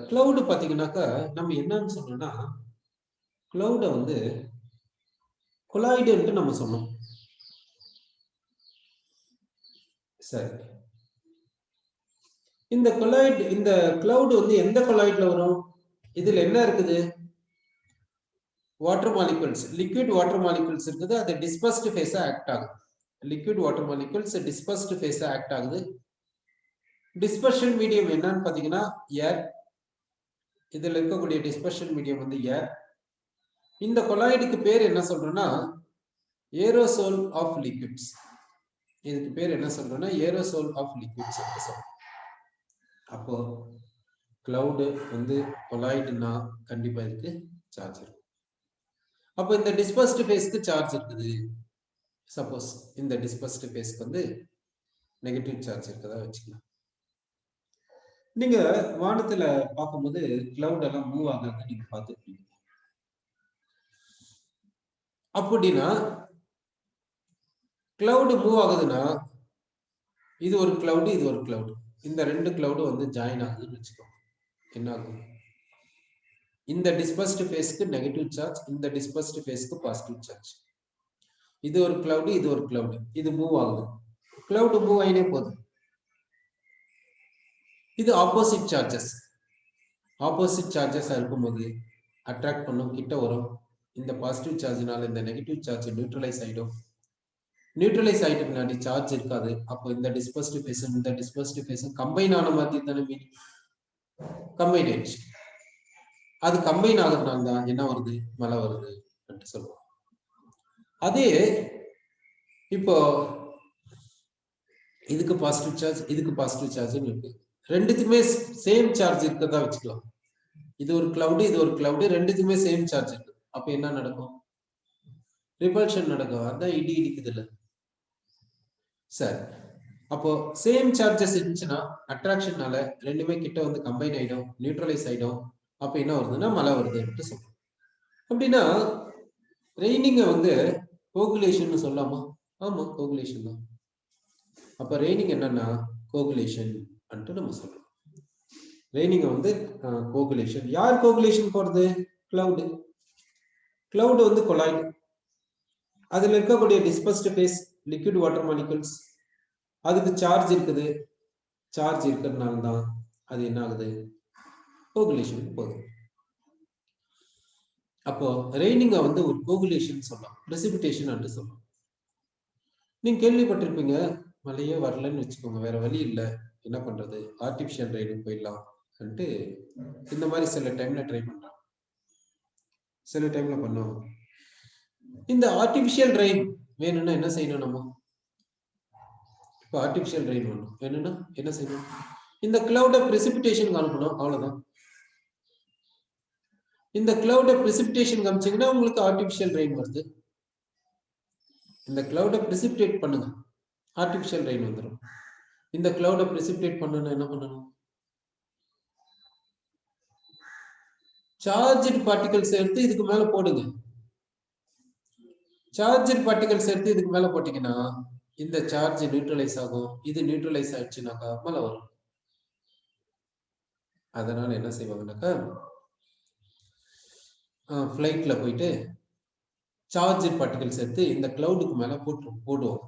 கிளவுடு பாத்தீங்கன்னாக்கா நம்ம என்னன்னு சொன்னோம்னா கிளவுட வந்து கொலாய்டுன்ட்டு நம்ம சொன்னோம். சரி, இந்த கொலாய்டு இந்த கிளவுட் வந்து எந்த கொலாய்ட்ல வரும்? இதுல என்ன இருக்குது? Water molecules, liquid water molecules இருக்குது. அது டிஸ்பர்ஸ்டு ஃபேஸா ஆக்ட் ஆகுது. லிக்விட் வாட்டர் மாலிகுல்ஸ் டிஸ்பர்ஸ்டு ஃபேஸா ஆக்ட் ஆகுது. டிஸ்பர்ஷன் மீடியம் என்னன்னு பாத்தீங்கன்னா ஏர். இதுல இருக்கக்கூடிய டிஸ்பர்ஷன் மீடியம் வந்து ஏர். இந்த கொலாய்டுக்கு பேர் என்ன சொல்றோம்னா ஏரோசோல் ஆஃப் லிக்விட்ஸ். இதுக்கு பேர் என்ன சொல்றோம்னா ஏரோசோல் ஆஃப் லிக்விட்ஸ் சொல்றோம். அப்போ கிளவுடு வந்து கொலாய்டுனா கண்டிப்பா இதுக்கு சார்ஜ் இருக்கும். அப்போ இந்த டிஸ்பர்ஸ்டு ஃபேஸ்க்கு சார்ஜ் இருக்குது. சப்போஸ் இந்த டிஸ்பர்ஸ்டு ஃபேஸ்க்கு வந்து நெகட்டிவ் சார்ஜ் இருக்கதா வச்சுக்கலாம். நீங்க வானத்துல பார்க்கும்போது கிளவுட் எல்லாம் மூவ் ஆகுறத நீங்க பார்த்துருப்பீங்க. அப்படின்னா கிளவுடு மூவ் ஆகுதுன்னா இது ஒரு கிளவுடு, இது ஒரு கிளவுடு. இந்த ரெண்டு கிளவுடு வந்து ஜாயின் ஆகுதுன்னு வச்சுக்கோங்க. என்ன ஆகும்? இந்த டிஸ்பர்ஸ்டு ஃபேஸ்க்கு நெகட்டிவ் சார்ஜ், இந்த டிஸ்பர்ஸ்டு ஃபேஸ்க்கு பாசிட்டிவ் சார்ஜ். இது ஒரு கிளவுடு, இது ஒரு கிளவுடு. இது மூவ் ஆகுது. கிளவுடு மூவ் ஆயினே போகுது. இது ஆப்போசிட் சார்ஜஸ். ஆப்போசிட் சார்ஜஸா இருக்கும்போது அட்ராக்ட் பண்ணும், கிட்ட வரும். இந்த பாசிட்டிவ் சார்ஜ்னால இந்த நெகட்டிவ் சார்ஜ் நியூட்ரலைஸ் ஆயிடும். நியூட்ரலைஸ் ஆயிட்டு பின்னாடி சார்ஜ் இருக்காது. அப்போ இந்த டிஸ்பர்ஸ்டு ஃபேஸும் இந்த டிஸ்பர்ஸ்டு ஃபேஸும் கம்பைன் ஆன மாதிரி தானே மீனிங். கம்பைன் ஆயிடுச்சு. அது கம்பைன் ஆகுறதுனால தான் என்ன வருது? மழை வருது அப்படின்னு சொல்லுவோம். அதே இப்போ இதுக்கு பாசிட்டிவ் சார்ஜ், இதுக்கு பாசிட்டிவ் சார்ஜ் இருக்கு. ரெண்டுத்துக்குமே சேம் சார்ஜ் இருக்கதா வச்சுக்கலாம். இது ஒரு கிளவுடு, இது ஒரு கிளவுடு, ரெண்டுத்துக்குமே சேம் சார்ஜ் இருக்கு. அப்ப என்ன நடக்கும்? ரிபல்ஷன் நடக்கும். அதான் இடி இடிக்குது இல்ல. சரி, அப்போ சேம் சார்ஜஸ் இருந்துச்சுன்னா அட்ராக்ஷன்னால ரெண்டுமே கிட்ட வந்து கம்பைன் ஆயிடும், நியூட்ரலைஸ் ஆயிடும். அப்ப என்ன வருதுன்னா மழை வருதுன்னு சொல்றோம். அப்படின்னா ரெய்னிங்க வந்து கோகுலேஷன் சொல்லலாமா? ஆமா, கோகுலேஷன் தான். அப்ப ரெய்னிங் என்னன்னா கோகுலேஷன் அன்ட்டு நம்ம சொல்றோம். ரெய்னிங் வந்து கோகுலேஷன். யார் கோகுலேஷன் போறது? கிளவுடு. கிளவுடு வந்து கொலாய்டு. அதுல இருக்கக்கூடிய dispersed phase liquid water molecules, அதுக்கு சார்ஜ் இருக்குது. சார்ஜ் இருக்கிறதுனால தான் அது என்ன ஆகுது? கோகுலேஷன் போகுது. அப்போ ரெய்னிங்க வந்து ஒரு கோகுலேஷன் சொல்லலாம், பிரெசிபிடேஷன் என்று சொல்லலாம். நீங்க கேள்விப்பட்டிருப்பீங்க, மழையே வரலன்னு வச்சுக்கோங்க, வேற வழி இல்லை, என்ன பண்றது? ஆர்டிபிஷியல் ரெயினுக்கு போயிடலாம். இந்த மாதிரி சில டைம்ல ட்ரை பண்றாங்க, சில டைம்ல பண்ணுவாங்க. இந்த ஆர்டிபிஷியல் ரெயின் வேணும்னா என்ன செய்யணும்? நம்ம இப்போ ஆர்டிபிஷியல் ரெயின் வேணும்னா என்ன செய்யணும்? இந்த கிளவுட பிரெசிபிடேஷன் அனுப்பணும், அவ்வளவுதான். இந்த கிளவுட பிரெசிபிடேஷன் காமிச்சீங்கன்னா உங்களுக்கு ஆர்டிபிஷியல் ரெயின் வருது. இந்த கிளவுட பிரெசிபிடேட் பண்ணுங்க, ஆர்டிபிஷியல் ரெயின் வந்துடும். இந்த கிளவுட பிரெசிபிடேட் பண்ணணும்னா என்ன பண்ணணும்? சார்ஜ்டு பார்ட்டிகல்ஸ் எடுத்து இதுக்கு மேல போடுங்க. சார்ஜ்டு பார்ட்டிகல்ஸ் எடுத்து இதுக்கு மேல போட்டீங்கன்னா இந்த சார்ஜ் நியூட்ரலைஸ் ஆகும். இது நியூட்ரலைஸ் ஆயிடுச்சுனாக்கா மழை வரும். அதனால என்ன செய்வாங்கன்னாக்கா ஃபிளைட்ல போயிட்டு சார்ஜ் பார்ட்டிகல்ஸ் எடுத்து இந்த கிளவுடுக்கு மேல போடுவோம்.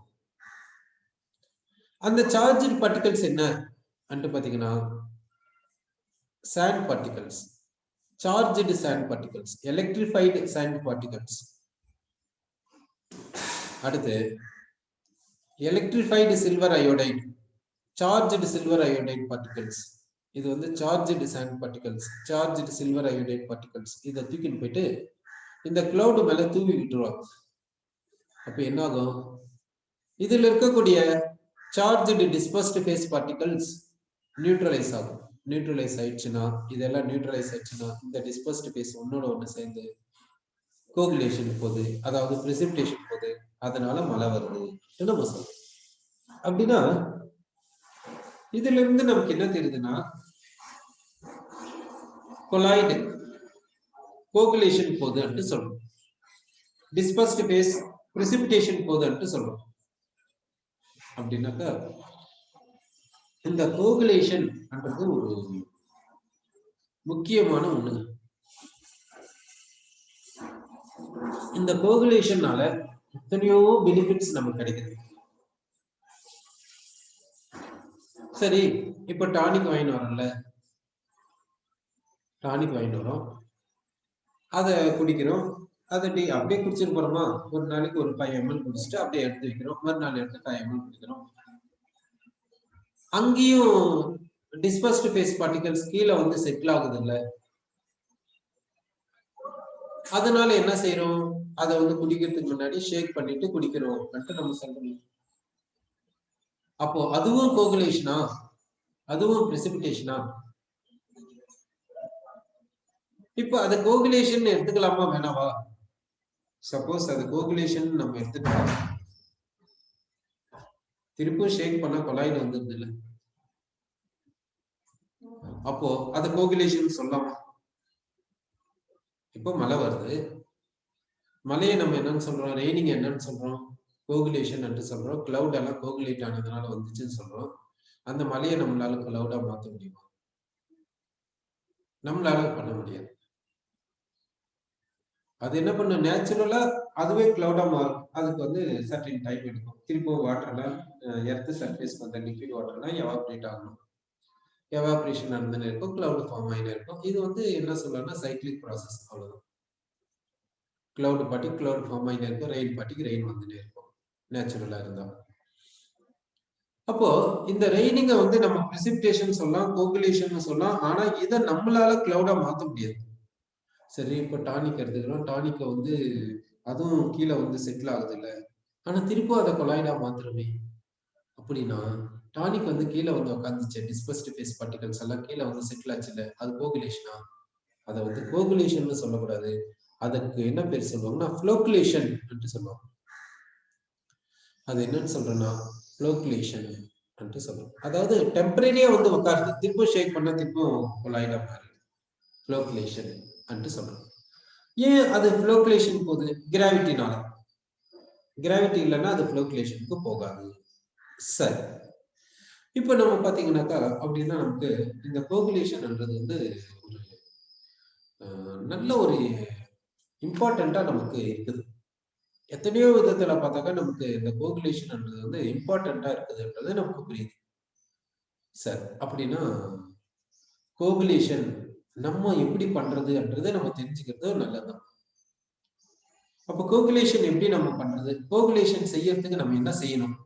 அந்த சார்ஜ் பார்ட்டிகல்ஸ் என்ன அன்ட்டு பாத்தீங்கன்னா sand particles, charged sand particles, electrified sand particles. அடுத்து electrified silver iodide, charged silver iodide particles. இது வந்து charged sand particles, charged silver iodide particles. இதை தூக்கிட்டு போயிட்டு இந்த கிளவுட் மேல தூவி விட்டுருவாங்க. அப்ப என்ன ஆகும்? இதுல இருக்கக்கூடிய charged dispersed phase particles neutralize ஆகும். நியூட்ரலைஸ் ஆயிடுச்சுன்னா இதெல்லாம் நியூட்ரலைஸ் ஆயிடுச்சுன்னா இந்த டிஸ்பர்ஸ்டு ஃபேஸ் ஒன்னோட ஒண்ணு சேர்ந்து கோகுலேஷன் போகுது, அதாவது பிரெசிபிடேஷன் போகுது. அதனால மழை வருது நம்ம சொல்றோம். அப்படின்னா இதுல இருந்து நமக்கு என்ன தெரியுதுன்னா கொலாய்டு கோகுலேஷன் போகுதுன்னு சொல்றோம், டிஸ்பர்ஸ்டு ஃபேஸ் பிரெசிபிடேஷன் போகுதுன்னு சொல்றோம். அப்படின்னாக்கா இந்த கோகுலேஷன் என்றது ஒரு முக்கியமான ஒண்ணு. இந்த கோகுலேஷன்னால எத்தனையோ பெனிஃபிட்ஸ் நமக்கு கிடைக்குது. சரி, இப்ப டானிக் வாங்கிட்டு வரோம்ல, டானிக் வாங்கிட்டு வரோம், அதை குடிக்கிறோம். அதை அப்படியே குடிச்சிட்டு போறோமா? ஒரு நாளைக்கு ஒரு 5 ml குடிச்சிட்டு அப்படியே எடுத்து வைக்கிறோம். மறுநாள் எடுத்து 5 ml குடிக்கிறோம். அங்கேயும் டிஸ்பர்ஸ்டு ஃபேஸ் பார்ட்டிகல்ஸ் கீழே வந்து செட்டில் ஆகுது இல்ல. அதனால என்ன செய்யறோம்? அதை வந்து குடிக்கிறதுக்கு முன்னாடி ஷேக் பண்ணிட்டு குடிக்கிறோம் நம்ம சொல்றோம். அப்போ அதுவும் கோகுலேஷனா, அதுவும் பிரெசிபிடேஷனா? இப்போ அது கோகுலேஷன் எடுத்துக்கலாமா வேணாவா? சப்போஸ் அது கோகுலேஷன் நம்ம எடுத்துக்கலாம், திருப்பும் ஷேக் பண்ண கொலாய்டு வந்துருது இல்ல, அப்போ அது கோகுலேஷன் சொல்லலாம். இப்போ மழை வருது, மழையை நம்ம என்னன்னு சொல்றோம்? ரெய்னிங் என்னன்னு சொல்றோம்? கோகுலேஷன் என்று சொல்றோம். கிளவுட் எல்லாம் கோகுலேட் ஆனதுனால வந்துச்சுன்னு சொல்றோம். அந்த மழையை நம்மளால கிளவுடா மாற்ற முடியுமா? நம்மளால பண்ண முடியாது. அது என்ன பண்ணும்? நேச்சுரலா அதுவே கிளவுடா மாறும். அதுக்கு வந்து சர்டின் டைம் எடுக்கும். திரும்ப வாட்டர்லாம் எர்த் சர்ஃபேஸ் வந்த லிக்விட் வாட்டர்லாம் எவாப்ரேட் ஆகணும். எவாப்ரேஷன் நடந்துன்னு இருக்கும், கிளவுட் ஃபார்ம் ஆகினே இருக்கும். இது வந்து என்ன சொல்லலாம்னா சைக்கிளிக் ப்ராசஸ், அவ்வளவுதான். கிளவுட் பாட்டிக்கு கிளவுட் ஃபார்ம் ஆகினே இருக்கும், ரெயின் பாட்டிக்கு ரெயின் வந்துட்டே இருக்கும் நேச்சுரலா இருந்தா. அப்போ இந்த ரெய்னிங்க வந்து நம்ம பிரெசிபிடேஷன் சொல்லலாம், கோகுலேஷன் சொல்லலாம். ஆனா இதை நம்மளால கிளவுடா மாற்ற முடியாது. சரி, இப்போ டானிக் எடுத்துக்கிறோம், டானிக்க வந்து அதுவும் கீழே வந்து செட்டில் ஆகுது இல்லை, ஆனா திருப்பும் அதை கொலாய்டா மாத்துறோமே. அப்படின்னா டானிக் வந்து கீழே வந்து உட்காந்துச்சு, டிஸ்பர்ஸ்டு ஃபேஸ் பார்ட்டிகல்ஸ் எல்லாம் கீழே வந்து செட்டில் ஆச்சு இல்லை, அது கோகுலேஷனா? அதை வந்து கோகுலேஷன் சொல்லக்கூடாது. அதுக்கு என்ன பேர் சொல்லுவாங்கன்னா ஃப்ளோகுலேஷன் என்று சொல்லுவாங்க. அது என்னன்னு சொல்றேன்னா ஃப்ளோகுலேஷன் என்று சொல்லுவோம். அதாவது டெம்பரரியா வந்து உட்காருது, திருப்பும் ஷேக் பண்ண திருப்பும் கொலாய்டா மாறுது, ஃப்ளோகுலேஷன் என்று சொல்றோம். ஏன் அது ஃப்ளோகுலேஷன் போகுது? கிராவிட்டினால. கிராவிட்டி இல்லைன்னா அது ஃப்ளோகுலேஷனுக்கு போகாது. சரி, இப்ப நம்ம பாத்தீங்கன்னாக்கா அப்படின்னா நமக்கு இந்த கோகுலேஷன்ன்றது வந்து ஒரு நல்ல ஒரு இம்பார்ட்டண்டா நமக்கு இருக்குது. எத்தனையோ விதத்துல பார்த்தாக்கா நமக்கு இந்த கோகுலேஷன்ன்றது வந்து இம்பார்ட்டண்டா இருக்குதுன்றது நமக்கு புரியுது. சரி, அப்படின்னா கோகுலேஷன் நம்ம எப்படி பண்றதுன்றதை நம்ம தெரிஞ்சுக்கிறது நல்லதுதான். அப்ப கோகுலேஷன் எப்படி நம்ம பண்றது? கோகுலேஷன் செய்யறதுக்கு நம்ம என்ன செய்யணும்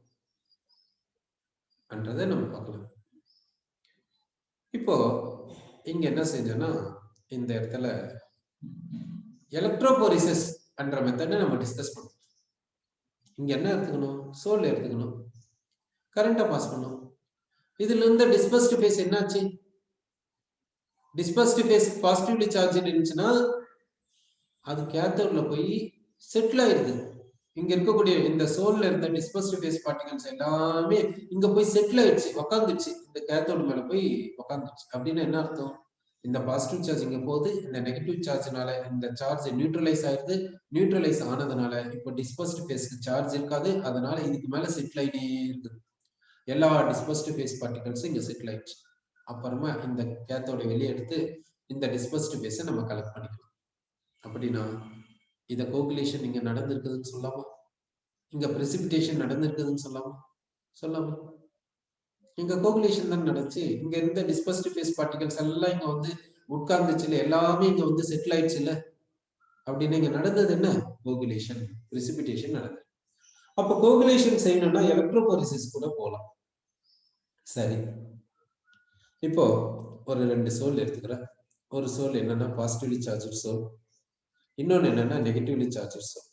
என்றதை நம்ம பார்க்கலாம். இப்போ இங்க என்ன செஞ்சோம்னா இந்த இடத்துல எலக்ட்ரோபோரிசிஸ் என்ற மெத்தடை நம்ம டிஸ்கஸ் பண்ணோம். இங்க என்ன எடுத்துக்கணும்? சோல் எடுத்துக்கணும், கரண்ட்டை பாஸ் பண்ணணும். இதுல இருந்த டிஸ்பர்ஸ்டு ஃபேஸ் என்னாச்சு? டிஸ்பர்ஸ்டு ஃபேஸ் பாசிட்டிவ்லி சார்ஜ் இருந்துச்சுன்னா அது கேத்தோட்ல போய் செட்டில் ஆயிடுது. இங்க இருக்கக்கூடிய இந்த சோல்ல இருந்த டிஸ்பர்ஸ்டு ஃபேஸ் பார்ட்டிகல்ஸ் எல்லாமே இங்க போய் செட்டில் ஆயிடுச்சு, உக்காந்துச்சு, இந்த கேத்தோடு மேல போய் உக்காந்துச்சு. அப்படின்னு என்ன அர்த்தம்? இந்த பாசிட்டிவ் சார்ஜ் இங்க போகுது, இந்த நெகட்டிவ் சார்ஜ்னால இந்த சார்ஜ் நியூட்ரலைஸ் ஆயிருது. நியூட்ரலைஸ் ஆனதுனால இப்போ டிஸ்பர்ஸ்டு ஃபேஸ்க்கு சார்ஜ் இருக்காது. அதனால இதுக்கு மேல செட்டில் ஆயிட்டே இருக்குது. எல்லா டிஸ்பர்ஸ்டு ஃபேஸ் பார்ட்டிகல்ஸும் இங்க செட்டில் ஆயிடுச்சு. அப்புறமா இந்த கேத்தோட வெளியே எடுத்து இந்த டிஸ்பர்ஸ்டு ஃபேஸை நம்ம கலெக்ட் பண்ணிக்கலாம். அப்படின்னா இத கோகுலேஷன் இங்க நடந்திருக்குதுன்னு சொல்லாமா? இங்க பிரெசிபிடேஷன் நடந்திருக்குதுன்னு சொல்லாமா? சொல்லாமா? இங்க கோகுலேஷன் தான் நடந்துச்சு. இங்க இருந்த டிஸ்பர்ஸ்டு ஃபேஸ் பார்ட்டிகல்ஸ் எல்லாம் இங்க வந்து உட்கார்ந்துச்சு இல்ல, எல்லாமே இங்க வந்து செட்டில் ஆயிடுச்சு இல்ல. அப்படின்னு இங்க நடந்தது என்ன? கோகுலேஷன், பிரெசிபிடேஷன் நடந்தது. அப்ப கோகுலேஷன் செய்யணும்னா எலக்ட்ரோபோரசிஸ் கூட போகலாம். சரி, இப்போ ஒரு 2 சோல் எடுத்துக்கிறேன். ஒரு சோல் என்னன்னா பாசிட்டிவ்லி சார்ஜ் சோல், இன்னொன்னு என்னன்னா நெகட்டிவ்லி சார்ஜ் சோல்.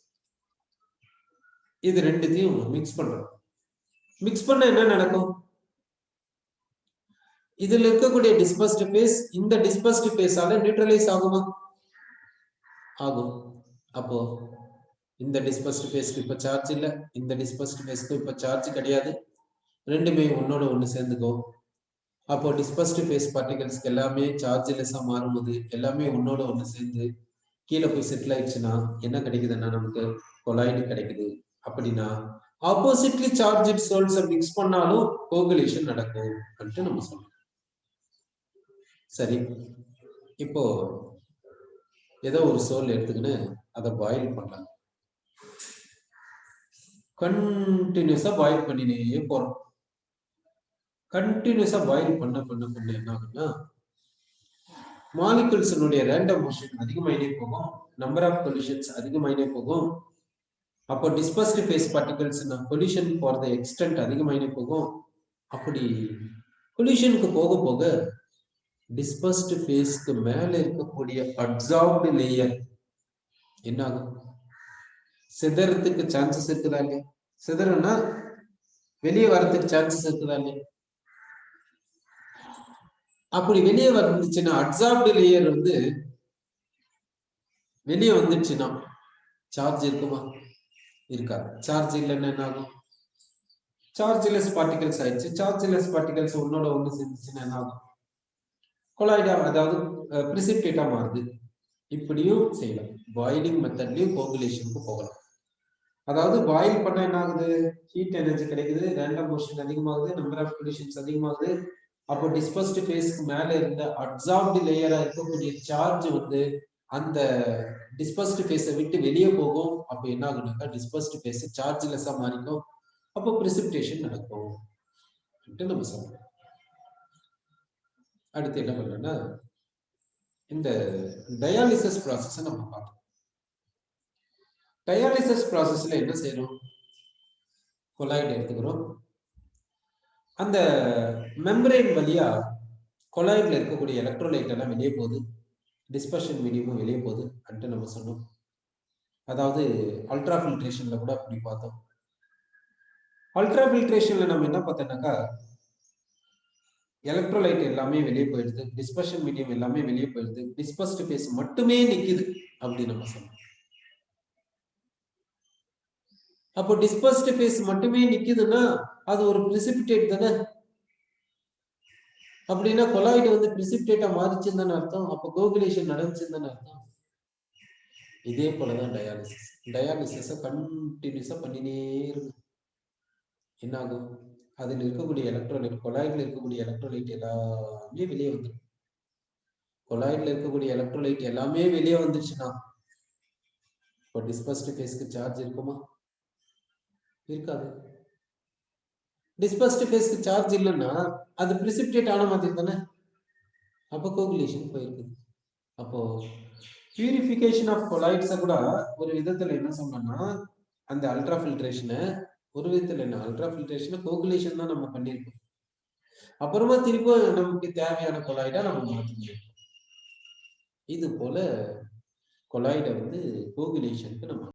இது ரெண்டுத்தையும் மிக்ஸ் பண்றோம். மிக்ஸ் பண்ண என்ன நடக்கும்? இதுல இருக்கக்கூடிய டிஸ்பர்ஸ்டு ஃபேஸ் இந்த டிஸ்பர்ஸ்டு ஃபேஸால நியூட்ரலைஸ் ஆகுமா? ஆகும். அப்போ இந்த டிஸ்பர்ஸ்டு ஃபேஸ்க்கு இப்ப சார்ஜ் இல்ல, இந்த டிஸ்பர்ஸ்டு ஃபேஸ்க்கு இப்ப சார்ஜ் கிடையாது. ரெண்டுமே ஒன்னோட ஒண்ணு சேர்ந்துக்கும். அப்போ டிஸ்பர்ஸ்டு ஃபேஸ் பார்ட்டிகல்ஸ்க்கு எல்லாமே சார்ஜ்லெஸ்ஸா மாறும்போது எல்லாமே ஒன்னோட ஒண்ணு சேர்ந்து கீழே போய் செட்டில் ஆயிடுச்சுன்னா என்ன கிடைக்குதுன்னா நமக்கு கொலாய்டு கிடைக்குது. அப்படின்னா ஆப்போசிட்லி சார்ஜ் சோல்ஸை மிக்ஸ் பண்ணாலும் கோகுலேஷன் நடக்கும் அப்படின்ட்டு நம்ம சொல்றோம். சரி, இப்போ ஏதோ ஒரு சோல் எடுத்துக்கின்னு அதை பாயில் பண்ணலாம். கண்டினியூஸா பாயில் பண்ணினே போறோம். கண்டினியூஸா பாயில் பண்ண என்ன ஆகும்னா மாலிகுல்ஸினுடைய ரேண்டம் மோஷன் அதிகமாயினே போகும், நம்பர் ஆஃப் கொலிஷன்ஸ் அதிகமாயினே போகும். அப்போ dispersed phase particles collision for the extent அதிகமாயினே போகும். அப்படி கொலிஷனுக்கு போக போக டிஸ்பர்ஸ்டு ஃபேஸ்க்கு மேல இருக்கக்கூடிய அப்சார்ப்டு லேயர் என்ன ஆகும்? சிதறதுக்கு சான்சஸ் இருக்குதா இல்லையா? சிதறனா வெளியே வர்றதுக்கு சான்சஸ் இருக்குதா இல்லையா? அப்படி வெளியே வந்துச்சுன்னா அப்சார்ப்டு லேயர் வந்து வெளியே வந்துச்சுன்னா சார்ஜ் இருக்குமா? இருக்காது. சார்ஜ் இல்லைன்னா என்ன ஆகும்? சார்ஜ்லெஸ் பார்ட்டிகல்ஸ் ஆயிடுச்சு. சார்ஜ்லெஸ் பார்ட்டிகல்ஸ் ஒன்னோட ஒண்ணு சேர்ந்துச்சுன்னா என்ன ஆகும்? கொலாய்டா, அதாவது பிரிசிபிடேட்டா மாறுது. இப்படியும் செய்யலாம். பாயிலிங் மெத்தட்லயும் கோகுலேஷனுக்கு போகலாம். அதாவது பாயில் பண்ணா என்ன ஆகுது? ஹீட் எனர்ஜி கிடைக்குது, ரேண்டம் மோஷன் அதிகமாகுது, நம்பர் ஆஃப் கொலிஷன்ஸ் அதிகமாகுது. அப்போ டிஸ்பர்ஸ்டு ஃபேஸ்க்கு மேல இருந்த அப்சார்ப்டு லேயரா இருக்கக்கூடிய சார்ஜ் வந்து அந்த டிஸ்பர்ஸ்டு ஃபேஸை விட்டு வெளியே போகும். அப்போ என்ன ஆகுனாக்கா டிஸ்பர்ஸ்டு ஃபேஸ் சார்ஜ்லெஸ்ஸா மாறிக்கும். அப்போ பிரிசிபிடேஷன் நடக்கும் நம்ம சொல்றோம். அடுத்து என்ன பண்றோம்னா இந்த டயாலிசிஸ் ப்ராசஸ் நம்ம பார்ப்போம். டயாலிசிஸ் ப்ராசஸ்ல என்ன செய்யறோம்? கொலாய்டு எடுத்துக்கிறோம். அந்த மெம்பரேன் வழியா கொலாய்ட்ல இருக்கக்கூடிய எலக்ட்ரோலைட் எல்லாம் வெளியே போகுது, டிஸ்பர்ஷன் மீடியமும் வெளியே போகுது அப்படின்ட்டு நம்ம சொன்னோம். அதாவது அல்ட்ரா ஃபில்ட்ரேஷன்ல கூட அப்படி பார்த்தோம். அல்ட்ரா ஃபில்ட்ரேஷன்ல நம்ம என்ன பார்த்தோம்னாக்கா எலக்ட்ரோலைட் எல்லாமே வெளியே போயிடுது, டிஸ்பர்ஷன் மீடியம் எல்லாமே வெளியே போயிடுது, டிஸ்பர்ஸ்டு ஃபேஸ் மட்டுமே நிக்குது அப்படின்னு நம்ம சொன்னோம். அப்போ டிஸ்பர்ஸ்டு ஃபேஸ் மட்டுமே நிக்குதுன்னா அது ஒரு பிரிசிபிடேட் தானே. அப்படின்னா கொலாய்டு வந்து பிரிசிபிடேட்டா மாறிச்சுன்னு தானே அர்த்தம். அப்போ கோகுலேஷன் நடந்துச்சுன்னு தானே அர்த்தம். இதே போலதான் டயாலிசிஸ். டயாலிசிஸை கண்டினியூஸா பண்ணினே இருக்கு. என்ன ஆகும்? அதில் இருக்கக்கூடிய எலக்ட்ரோலைட், கொலாய்ட்ல இருக்கக்கூடிய எலக்ட்ரோலைட் எல்லாமே வெளியே வந்துடும். கொலாய்ட்ல இருக்கக்கூடிய எலக்ட்ரோலைட் எல்லாமே வெளியே வந்துச்சுன்னா இப்போ டிஸ்பர்ஸ்டு ஃபேஸ்க்கு சார்ஜ் இருக்குமா? இருக்காது. டிஸ்பர்ஸ்டு ஃபேஸ்க்கு சார்ஜ் இல்லைன்னா அது பிரிசிபிடேட் ஆன மாதிரி தானே. அப்போ கோகுலேஷன் போயிருக்கு. அப்போ பியூரிஃபிகேஷன் ஆஃப் கொலாய்ட்ஸை கூட ஒரு விதத்துல என்ன சொன்னோம்னா அந்த அல்ட்ரா ஃபில்ட்ரேஷனை ஒரு விதத்துல என்ன அல்ட்ரா ஃபில்ட்ரேஷனை கோகுலேஷன் தான் நம்ம பண்ணியிருக்கோம். அப்புறமா திரும்ப நமக்கு தேவையான கொலாய்டா நம்ம மாற்றிக்கிறோம். இது போல கொலாய்டை வந்து கோகுலேஷனுக்கு நம்ம